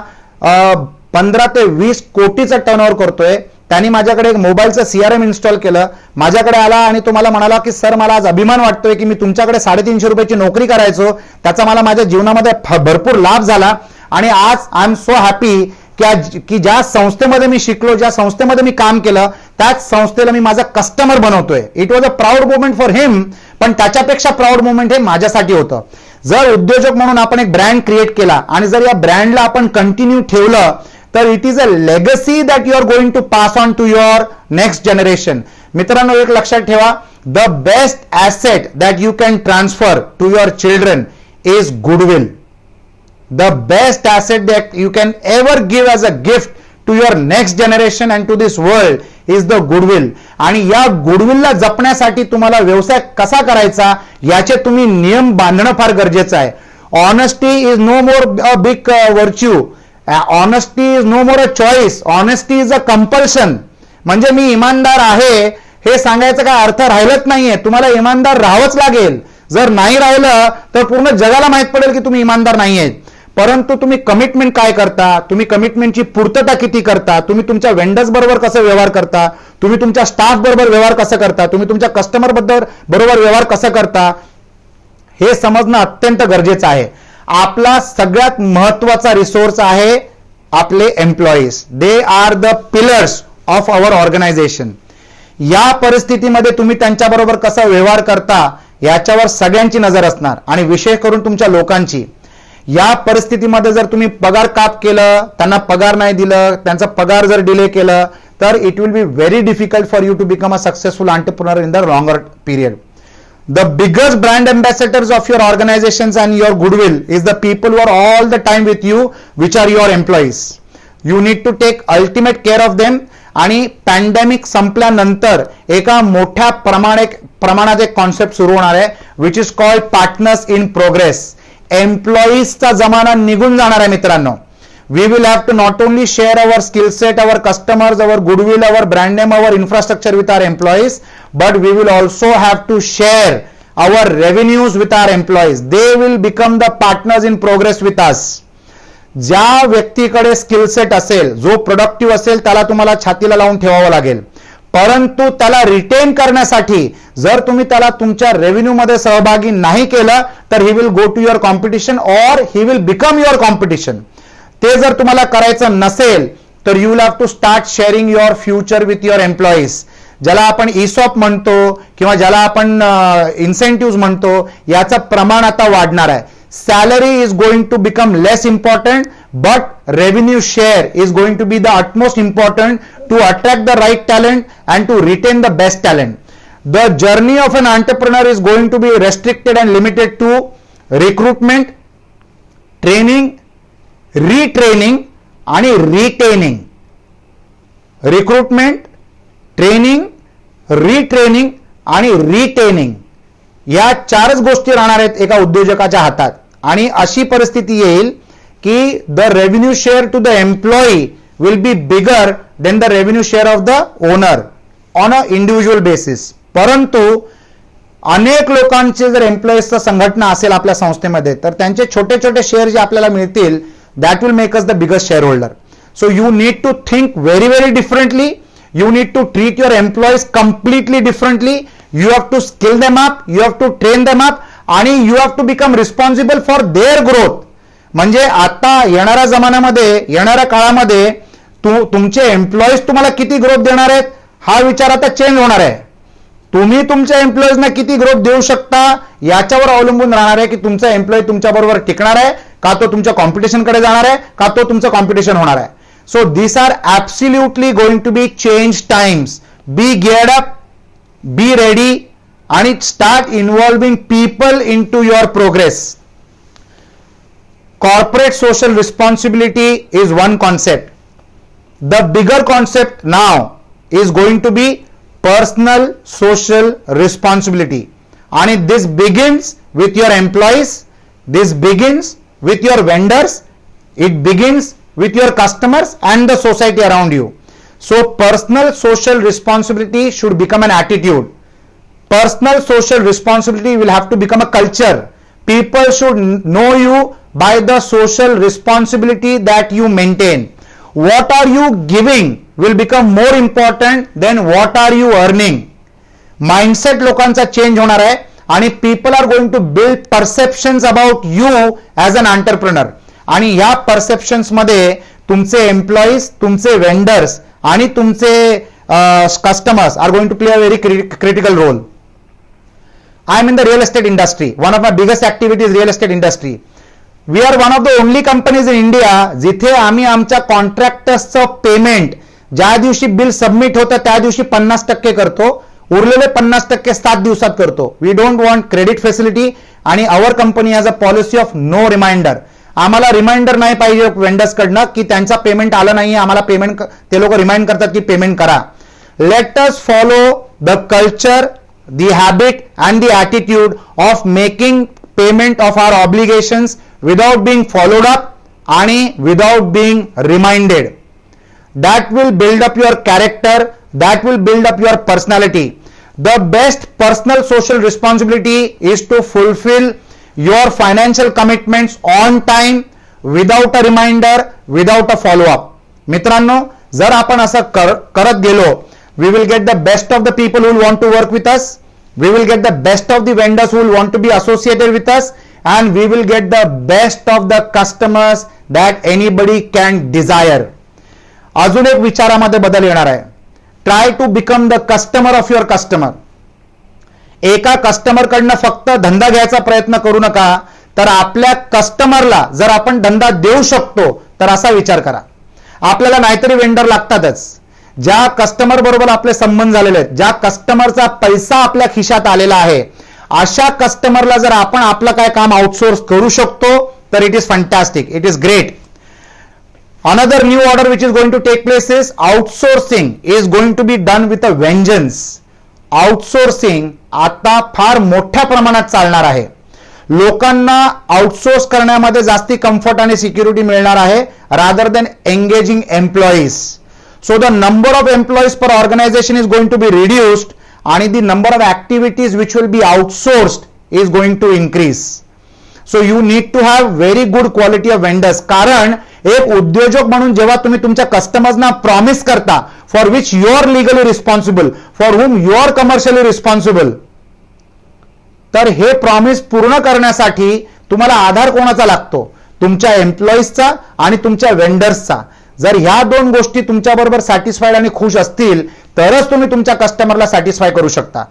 15 ते 20 कोटीचं टर्नओव्हर करतोय. त्यांनी माझ्याकडे एक मोबाईलचं CRM इन्स्टॉल केलं, माझ्याकडे आला आणि तो मला म्हणाला की सर मला आज अभिमान वाटतोय की मी तुमच्याकडे 350 रुपयाची नोकरी करायचो, त्याचा मला माझ्या जीवनामध्ये भरपूर लाभ झाला आणि आज आय एम सो हॅपी की ज्या संस्थेमध्ये मी शिकलो, ज्या संस्थेमध्ये मी काम केलं त्याच संस्थेला मी माझा कस्टमर बनवतोय. It was a proud moment for him, पण त्याच्यापेक्षा प्राऊड मोमेंट हे माझ्यासाठी होतं. जर उद्योजक म्हणून आपण एक ब्रँड क्रिएट केला आणि जर या ब्रँडला आपण कंटिन्यू ठेवलं तर it is a legacy that you are going to pass on to your next generation. मित्रांनो, एक लक्षात ठेवा, the best asset that you can transfer to your children is goodwill. The best asset that you can ever give as a gift to your next generation and to this world is the goodwill. आणि या गुडविलला जपण्यासाठी तुम्हाला व्यवसाय कसा करायचा याचे तुम्ही नियम बांधणं फार गरजेचं आहे. Honesty is no more a big virtue, honesty is no more a choice, honesty is a compulsion. म्हणजे मी इमानदार आहे हे सांगायचा काय अर्थ राहिलंच नाहीये, तुम्हाला इमानदार राहावंच लागेल. जर नाही राहिलं तर पूर्ण जगाला माहित पडेल की तुम्ही इमानदार नाहीये. परंतु तुम्ही कमिटमेंट काय करता, तुम्ही कमिटमेंटची पूर्तता किती करता, तुम्ही तुमच्या वेंडर्स बरोबर कसं व्यवहार करता, तुम्ही तुमच्या स्टाफ बरोबर व्यवहार कसं करता, तुम्ही तुमच्या कस्टमर बरोबर व्यवहार कसं करता, हे समजणं अत्यंत गरजेचं आहे. आपला सगळ्यात महत्वाचा रिसोर्स आहे आपले employees. They are the pillars of our organisation. या परिस्थितीमध्ये तुम्ही त्यांच्याबरोबर कसा व्यवहार करता याच्यावर सगळ्यांची नजर असणार आणि विशेष करून तुमच्या लोकांची. या परिस्थितीमध्ये जर तुम्ही पगार काप केलं, त्यांना पगार नाही दिलं, त्यांचा पगार जर डिले केलं तर it will be very difficult for you to become a successful entrepreneur in the longer period. The biggest brand ambassadors of your organizations and your goodwill is the people who are all the time with you, which are your employees. You need to take ultimate care of them. आणि pandemic संपल्यानंतर एका मोठ्या प्रमाणात एक concept सुरू होणार आहे which is called partners in progress. एम्प्लॉईजचा जमाना निघून जाणार आहे मित्रांनो. We will have to not only share our skill set, our customers, our goodwill, our brand name, our infrastructure with our employees, but we will also have to share our revenues with our employees. They will become the partners in progress with us. ज्या व्यक्तीकडे skill set असेल, जो productive असेल, त्याला तुम्हाला छातीला लावून ठेवावं लागेल. परंतु त्याला रिटेन करण्यासाठी जर तुम्ही त्याला तुमच्या रेव्हेन्यू मध्ये सहभागी नाही केलं तर he will go to your competition और he will become your competition. ते जर तुम्हाला करायचं नसेल तर you will have to start sharing your future with your employees. ज्याला आपण ESOP म्हणतो किंवा ज्याला आपण इन्सेंटिव्ह म्हणतो, याचं प्रमाण आता वाढणार आहे. Salary is going to become less important but revenue share is going to be the utmost important to attract the right talent and to retain the best talent. The journey of an entrepreneur is going to be restricted and limited to recruitment, training, retraining आणि retaining. Recruitment, training, retraining आणि retaining या 4च गोष्टी राहणार आहेत एका उद्योजकाच्या हातात. आणि अशी परिस्थिती येईल की the revenue share to the employee will be bigger then the revenue share of the owner on a individual basis. परंतु अनेक लोकांचे जर एम्प्लॉईजचा संघटना असेल आपल्या संस्थेमध्ये तर त्यांचे छोटे छोटे शेअर जे आपल्याला मिळतील that will make us the biggest shareholder. So you need to think very very differently. You need to treat your employees completely differently. You have to skill them up, you have to train them up, आणि you have to become responsible for their growth. म्हणजे आता येणाऱ्या जमान्यामध्ये, येणाऱ्या काळामध्ये तुमचे employees तुम्हाला किती ग्रोथ देणार आहेत हा विचार आता चेंज होणार आहे. तुम्ही तुमच्या एम्प्लॉईजना किती ग्रोथ देऊ शकता याच्यावर अवलंबून राहणार आहे की तुमचा एम्प्लॉई तुमच्या बरोबर टिकणार आहे का तो तुमच्या कॉम्पिटिशनकडे जाणार आहे का तो तुमचं कॉम्पिटिशन होणार आहे. So these are absolutely going to be change times. Be geared up, be ready, and start involving people into your progress. Corporate social responsibility is one concept. The bigger concept now is going to be personal social responsibility. And this begins with your employees, this begins with your vendors, it begins with your customers and the society around you. So personal social responsibility should become an attitude. Personal social responsibility will have to become a culture. People should know you by the social responsibility that you maintain. What are you giving will become more important than what are you earning. Mindset लोकांचा change होणार आहे आणि people are going to build perceptions about you as an entrepreneur. आणि या perceptions मध्ये तुमचे employees, तुमचे vendors आणि तुमचे customers are going to play a very critical role. I am in the real estate industry. One of my biggest activities real estate industry. We are one of the only companies in India जिथे आम्ही आमच्या कॉन्ट्रॅक्टर्सचं payment ज्या दिवशी bill submit होतं त्या दिवशी 50% करतो, उरलेले 50% 7 दिवसात करतो. We don't want credit facility आणि our company has a policy of no reminder. आम्हाला रिमाइंडर नाही पाहिजे वेंडर्स कडनं की त्यांचा पेमेंट आलं नाही, आम्हाला पेमेंट ते लोक रिमाइंड करतात की पेमेंट करा. Let us follow the culture, the habit and the attitude of making payment of our obligations without being followed up आणि without being reminded. That will build up your character, that will build up your personality. The best personal social responsibility is to fulfil your financial commitments on time without a reminder, without a follow up. मित्रांनो, जर आपण असं करत गेलो, we will get the best of the people who will want to work with us, we will get the best of the vendors who will want to be associated with us, and we will get the best of the customers that anybody can desire. अजून एक विचारामध्ये बदल येणार आहे. Try to become the customer of your customer. एका customer कडनं फक्त धंदा घ्यायचा प्रयत्न करू नका, तर आपल्या कस्टमरला जर आपण धंदा देऊ शकतो तर असा विचार करा. आपल्याला नाहीतरी वेंडर लागतातच. ज्या कस्टमर बरोबर आपले संबंध झालेले आहेत, ज्या कस्टमरचा पैसा आपल्या खिशात आलेला आहे, अशा कस्टमरला जर आपण आपलं काय काम आउटसोर्स करू शकतो तर it is fantastic, it is great. Another new order which is going to take place is outsourcing is going to be done with a vengeance. Outsourcing आता फार मोठ्या प्रमाणात चालणार आहे. लोकांना आउटसोर्स करण्यामध्ये जास्ती कम्फर्ट आणि सिक्युरिटी मिळणार आहे rather than engaging employees. So the number of employees per organisation is going to be reduced आणि the number of activities which will be outsourced is going to increase. So you need to have very good quality of vendors. कारण एक उद्योजक म्हणून जेव्हा तुम्ही तुमच्या कस्टमर्सना promise करता for which you are legally responsible, for whom you are commercially responsible, तर हे प्रॉमिस पूर्ण करण्यासाठी तुम्हाला आधार कोणाचा लागतो? तुमच्या एम्प्लॉईजचा आणि तुमच्या वेंडर्सचा. जर ह्या दोन गोष्टी तुमच्या बरोबर सॅटिस्फाईड आणि खुश असतील तरच तुम्ही तुमच्या कस्टमरला सॅटिस्फाय करू शकता.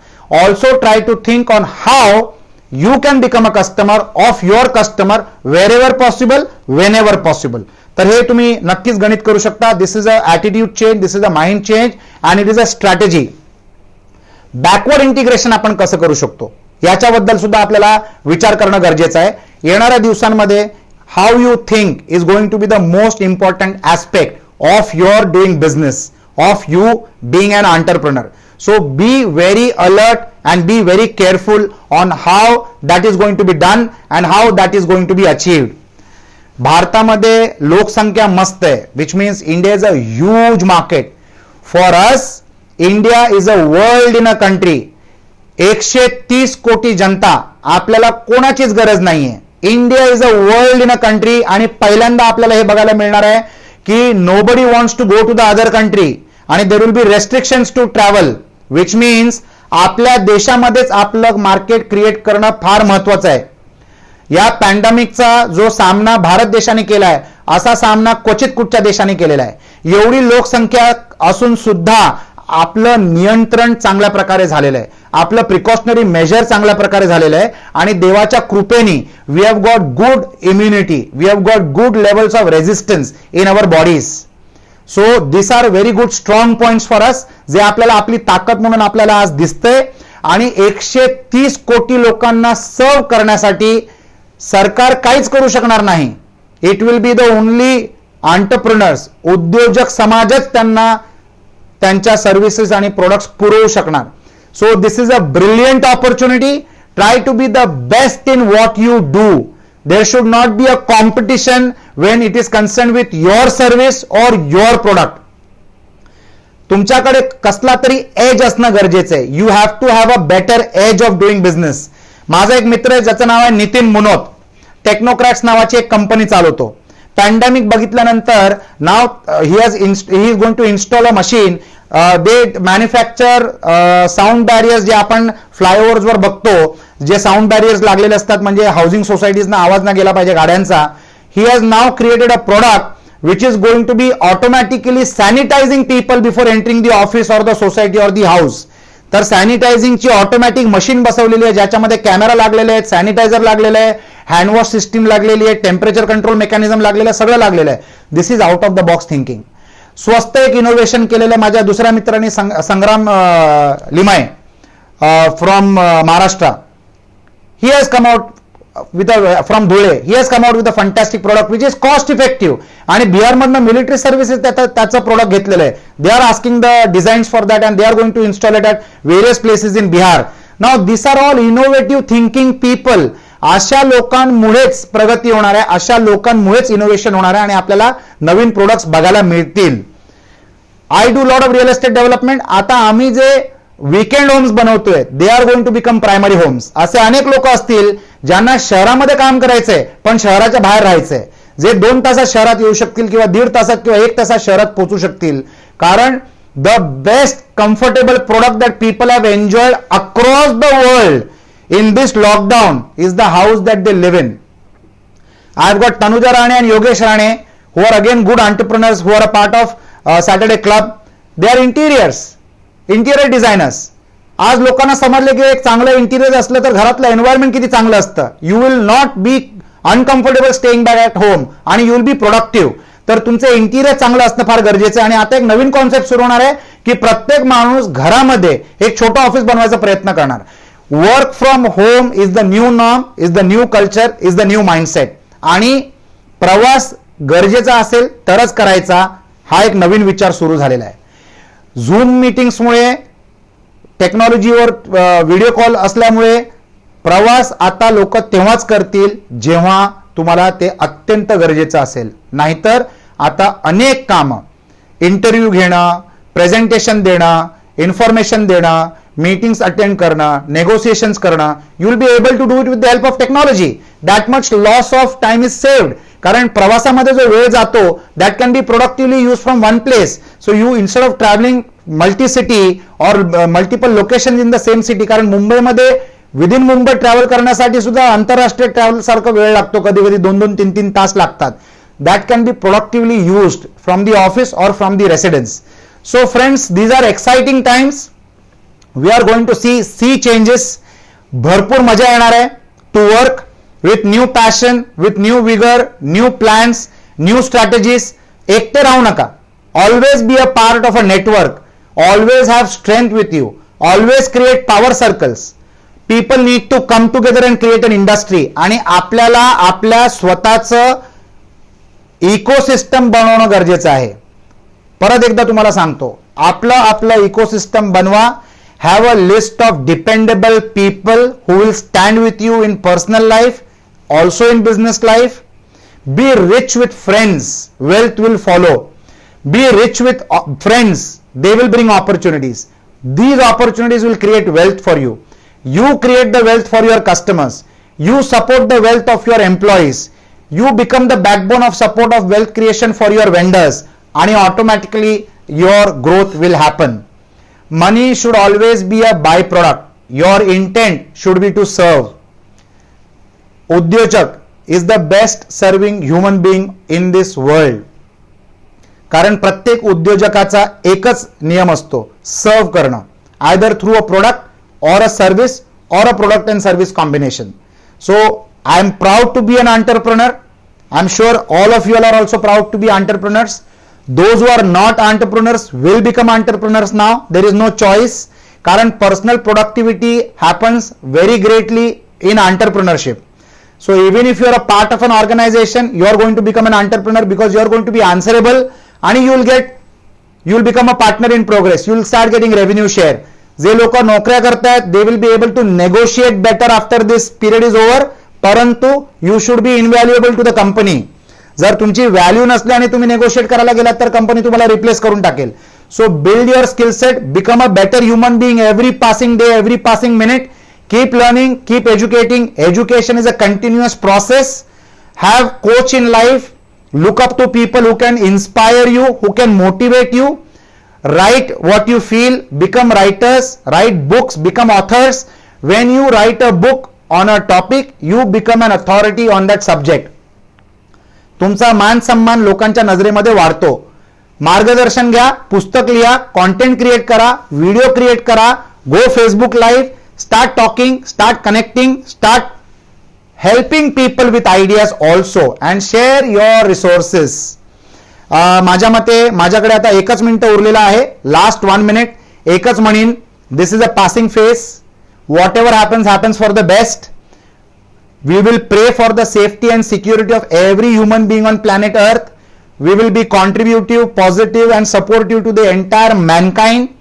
Also try to think on how you can become a customer of your customer wherever possible, whenever possible. तर हे तुम्ही नक्कीच गणित करू शकता. This is a attitude change, this is a mind change and it is a strategy. Backward integration आपण कसं करू शकतो याच्याबद्दल सुद्धा आपल्याला विचार करणं गरजेचं आहे. येणाऱ्या दिवसांमध्ये how you think is going to be the most important aspect of your doing business, of you being an entrepreneur. So be very alert and be very careful on how that is going to be done and how that is going to be achieved. भारतामध्ये लोकसंख्या मस्त आहे, which means India is a huge market for us. India is a world in a country. 130 कोटी जनता, आपल्याला कोणाचीच गरज नाहीये. India is a world in a country. आणि पहिल्यांदा आपल्याला हे बघायला मिळणार आहे की nobody wants to go to the other country आणि there will be restrictions to travel, which means आपल्या देशामध्येच आपलं मार्केट क्रिएट करणं फार महत्वाचं आहे. या पॅन्डेमिकचा जो सामना भारत देशाने केलाय असा सामना क्वचित कुठच्या देशाने केलेला आहे. एवढी लोकसंख्या असून सुद्धा आपलं नियंत्रण चांगल्या प्रकारे झालेलं आहे, आपलं प्रिकॉशनरी मेजर चांगल्या प्रकारे झालेलं आहे आणि देवाच्या कृपेने we have got good immunity, we have got good levels of resistance in our bodies. So this are very good strong points for us, जे आपल्याला आपली ताकद म्हणून आपल्याला आज दिसतंय. आणि 130 कोटी लोकांना सर्व करण्यासाठी सरकार काहीच करू शकणार नाही. It will be the only entrepreneurs, उद्योजक समाजच त्यांना त्यांच्या सर्व्हिसेस आणि प्रोडक्ट्स पुरवू शकणार. So this is a brilliant opportunity. Try to be the best in what you do. There should not be a competition when it is concerned with your service or your product. तुमच्याकडे कसला तरी age असणं गरजेचं आहे. You have to have a better edge of doing business. माझा एक मित्र आहे ज्याचं नाव आहे नितीन मुनोत. टेक्नोक्रॅट्स नावाची एक कंपनी चालवतो. पॅन्डेमिक बघितल्यानंतर नाव he is going to install a machine. They manufacture sound barriers, जे आपण फ्लायओव्हर्सवर बघतो, जे साऊंड बॅरियर्स लागलेले असतात म्हणजे हाऊसिंग सोसायटीजना आवाज ना गेला पाहिजे गाड्यांचा. He has now created a product which is going to be automatically sanitizing people before entering the office or the society or the house. तर सॅनिटायझिंगची ऑटोमॅटिक मशीन बसवलेली आहे ज्याच्यामध्ये कॅमेरा लागलेले आहेत, सॅनिटायझर लागलेलं आहे, हँडवॉश सिस्टीम लागलेली आहे, टेम्परेचर कंट्रोल मेकॅनिझम लागलेलं आहे, सगळं लागलेलं आहे. This is out of the box thinking. स्वस्त एक इनोव्हेशन केलेलं आहे माझ्या दुसऱ्या मित्रांनी, Sangram Limaye from Maharashtra. He has come out from Dhule. He has come out with a fantastic product which is cost effective. आणि बिहार मधनं मिलिटरी सर्व्हिसेस त्याचं प्रोडक्ट घेतलेलं आहे. They are asking the designs for that and they are going to install it at various places in Bihar. Now this are all innovative thinking people. अशा लोकांमुळेच प्रगती होणार आहे, अशा लोकांमुळेच इनोव्हेशन होणार आहे आणि आपल्याला नवीन प्रोडक्ट्स बघायला मिळतील. I do lot of real estate development. आता आम्ही जे वीकेंड होम्स बनवतोय they are going to become primary homes. असे अनेक लोक असतील ज्यांना शहरामध्ये काम करायचंय पण शहराच्या बाहेर राहायचंय, जे 2 तासात शहरात येऊ शकतील किंवा 1.5 तासात किंवा 1 तासात शहरात पोहोचू शकतील. कारण the best comfortable product that people have enjoyed across the world in this lockdown is the house that they live in. I have got Tanuja Rane and Yogesh Rane who are again good entrepreneurs who are a part of Saturday Club. They are interior designers. आज लोकांना समजले की एक चांगलं interior असलं तर घरातलं environment किती चांगलं असतं. You will not be uncomfortable staying back at home आणि यू विल बी प्रोडक्टिव्ह. तर तुमचं इंटिरियर चांगलं असणं फार गरजेचं आहे. आणि आता एक नवीन कॉन्सेप्ट सुरू होणार आहे की प्रत्येक माणूस घरामध्ये एक छोटं ऑफिस बनवायचा प्रयत्न करणार. Work from home is the new norm, is the new culture, is the new mindset. आणि प्रवास गरजेचा असेल तरच करायचा, हा एक नवीन विचार सुरू झालेला आहे. झूम मीटिंग्समुळे, टेक्नॉलॉजीवर व्हिडिओ कॉल असल्यामुळे प्रवास आता लोक तेव्हाच करतील जेव्हा तुम्हाला ते अत्यंत गरजेचं असेल. नाहीतर आता अनेक कामं, इंटरव्ह्यू घेणं, प्रेझेंटेशन देणं, इन्फॉर्मेशन देणं, मीटिंग्स अटेंड करणं, नेगोसिएशन्स करणं, you will be able to do it with the help of technology. That much loss of time is saved. कारण प्रवासामध्ये जो वेळ जातो that can be productively use from one place. So you instead of travelling multi city और multiple location in the same city. कारण मुंबईमध्ये within Mumbai travel करण्यासाठी सुद्धा आंतरराष्ट्रीय ट्रॅव्हल सारखा वेळ लागतो, कधी कधी 2-2, 3-3 तास लागतात. That can be productively used from the office और from the residence. So friends, these are exciting times. We are going to see changes. भरपूर मजा येणार आहे to work with new passion, with new vigor, new plans, new strategies. एकटे राहू नका. Always be a part of a network. Always have strength with you. Always create power circles. People need to come together and create an industry. आणि आपल्याला आपल्या स्वतःचं ecosystem बनवणं गरजेचं आहे. परत एकदा तुम्हाला सांगतो, आपलं इकोसिस्टम बनवा. Have a list of dependable people who will stand with you in personal life, also in business life. Be rich with friends, wealth will follow. Be rich with friends, they will bring opportunities. These opportunities will create wealth for you. You create the wealth for your customers. You support the wealth of your employees. You become the backbone of support of wealth creation for your vendors, and automatically your growth will happen. Money should always be a byproduct. Your intent should be to serve. उद्योजक is the best serving human being in this world. कारण प्रत्येक उद्योजकाचा एकच नियम असतो, सर्व करणं, either through a product or a service or a product and service combination. So I am proud to be an entrepreneur. I'm sure all of you all are also proud to be entrepreneurs. Those who are not entrepreneurs will become entrepreneurs now. There is no choice. कारण personal productivity happens very greatly in entrepreneurship. So even if you are a part of an organization, you are going to become an entrepreneur because you are going to be answerable, and you will become a partner in progress. You will start getting revenue share. जे लोक नोकऱ्या करतायत, they will be able to negotiate better after this period is over. परंतु you should be invaluable to the company. जर तुमची value नसली आणि तुम्ही नेगोशिएट करायला गेलात तर कंपनी तुम्हाला रिप्लेस करून टाकेल. So build your skill set, become a better human being every passing day, every passing minute. Keep learning, keep educating. Education is a continuous process. Have coach in life. Look up to people who can inspire you, who can motivate you. Write what you feel, become writers, write books, become authors. When you write a book on a topic, you become an authority on that subject. तुमचा मान सम्मान लोकांच्या नजरेमध्ये वाढतो. मार्गदर्शन घ्या, पुस्तक लिहा, कंटेंट क्रिएट करा, व्हिडिओ क्रिएट करा, go Facebook live, start talking, start connecting, start helping people with ideas also, and share your resources. माझ्या मते माझ्याकडे आता एकच मिनिट उरलेला आहे. लास्ट 1 minute एकच म्हणीन, this is a passing phase. Whatever happens for the best. We will pray for the safety and security of every human being on planet Earth. We will be contributive, positive and supportive to the entire mankind.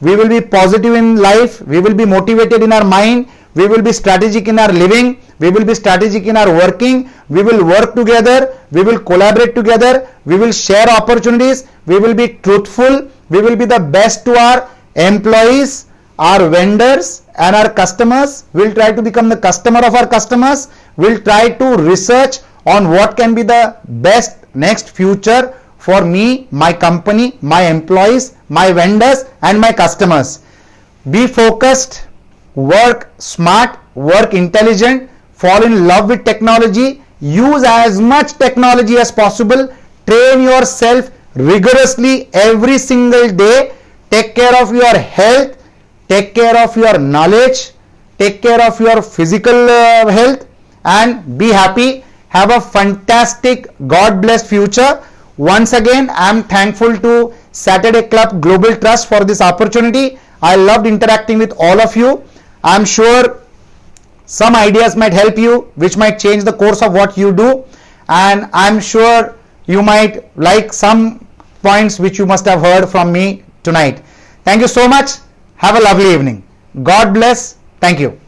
We will be positive in life. We will be motivated in our mind. We will be strategic in our living. We will be strategic in our working. We will work together. We will collaborate together. We will share opportunities. We will be truthful. We will be the best to our employees, our vendors and our customers. We'll try to become the customer of our customers. We'll try to research on what can be the best next future for me, my company, my employees, my vendors and my customers. Be focused, work smart, work intelligent, fall in love with technology, use as much technology as possible, train yourself rigorously every single day, take care of your health, take care of your knowledge, take care of your physical health and be happy. Have a fantastic, God blessed future. Once again, I am thankful to Saturday Club Global Trust for this opportunity. I loved interacting with all of you. I am sure some ideas might help you, which might change the course of what you do. And I am sure you might like some points which you must have heard from me tonight. Thank you so much. Have a lovely evening. God bless. Thank you.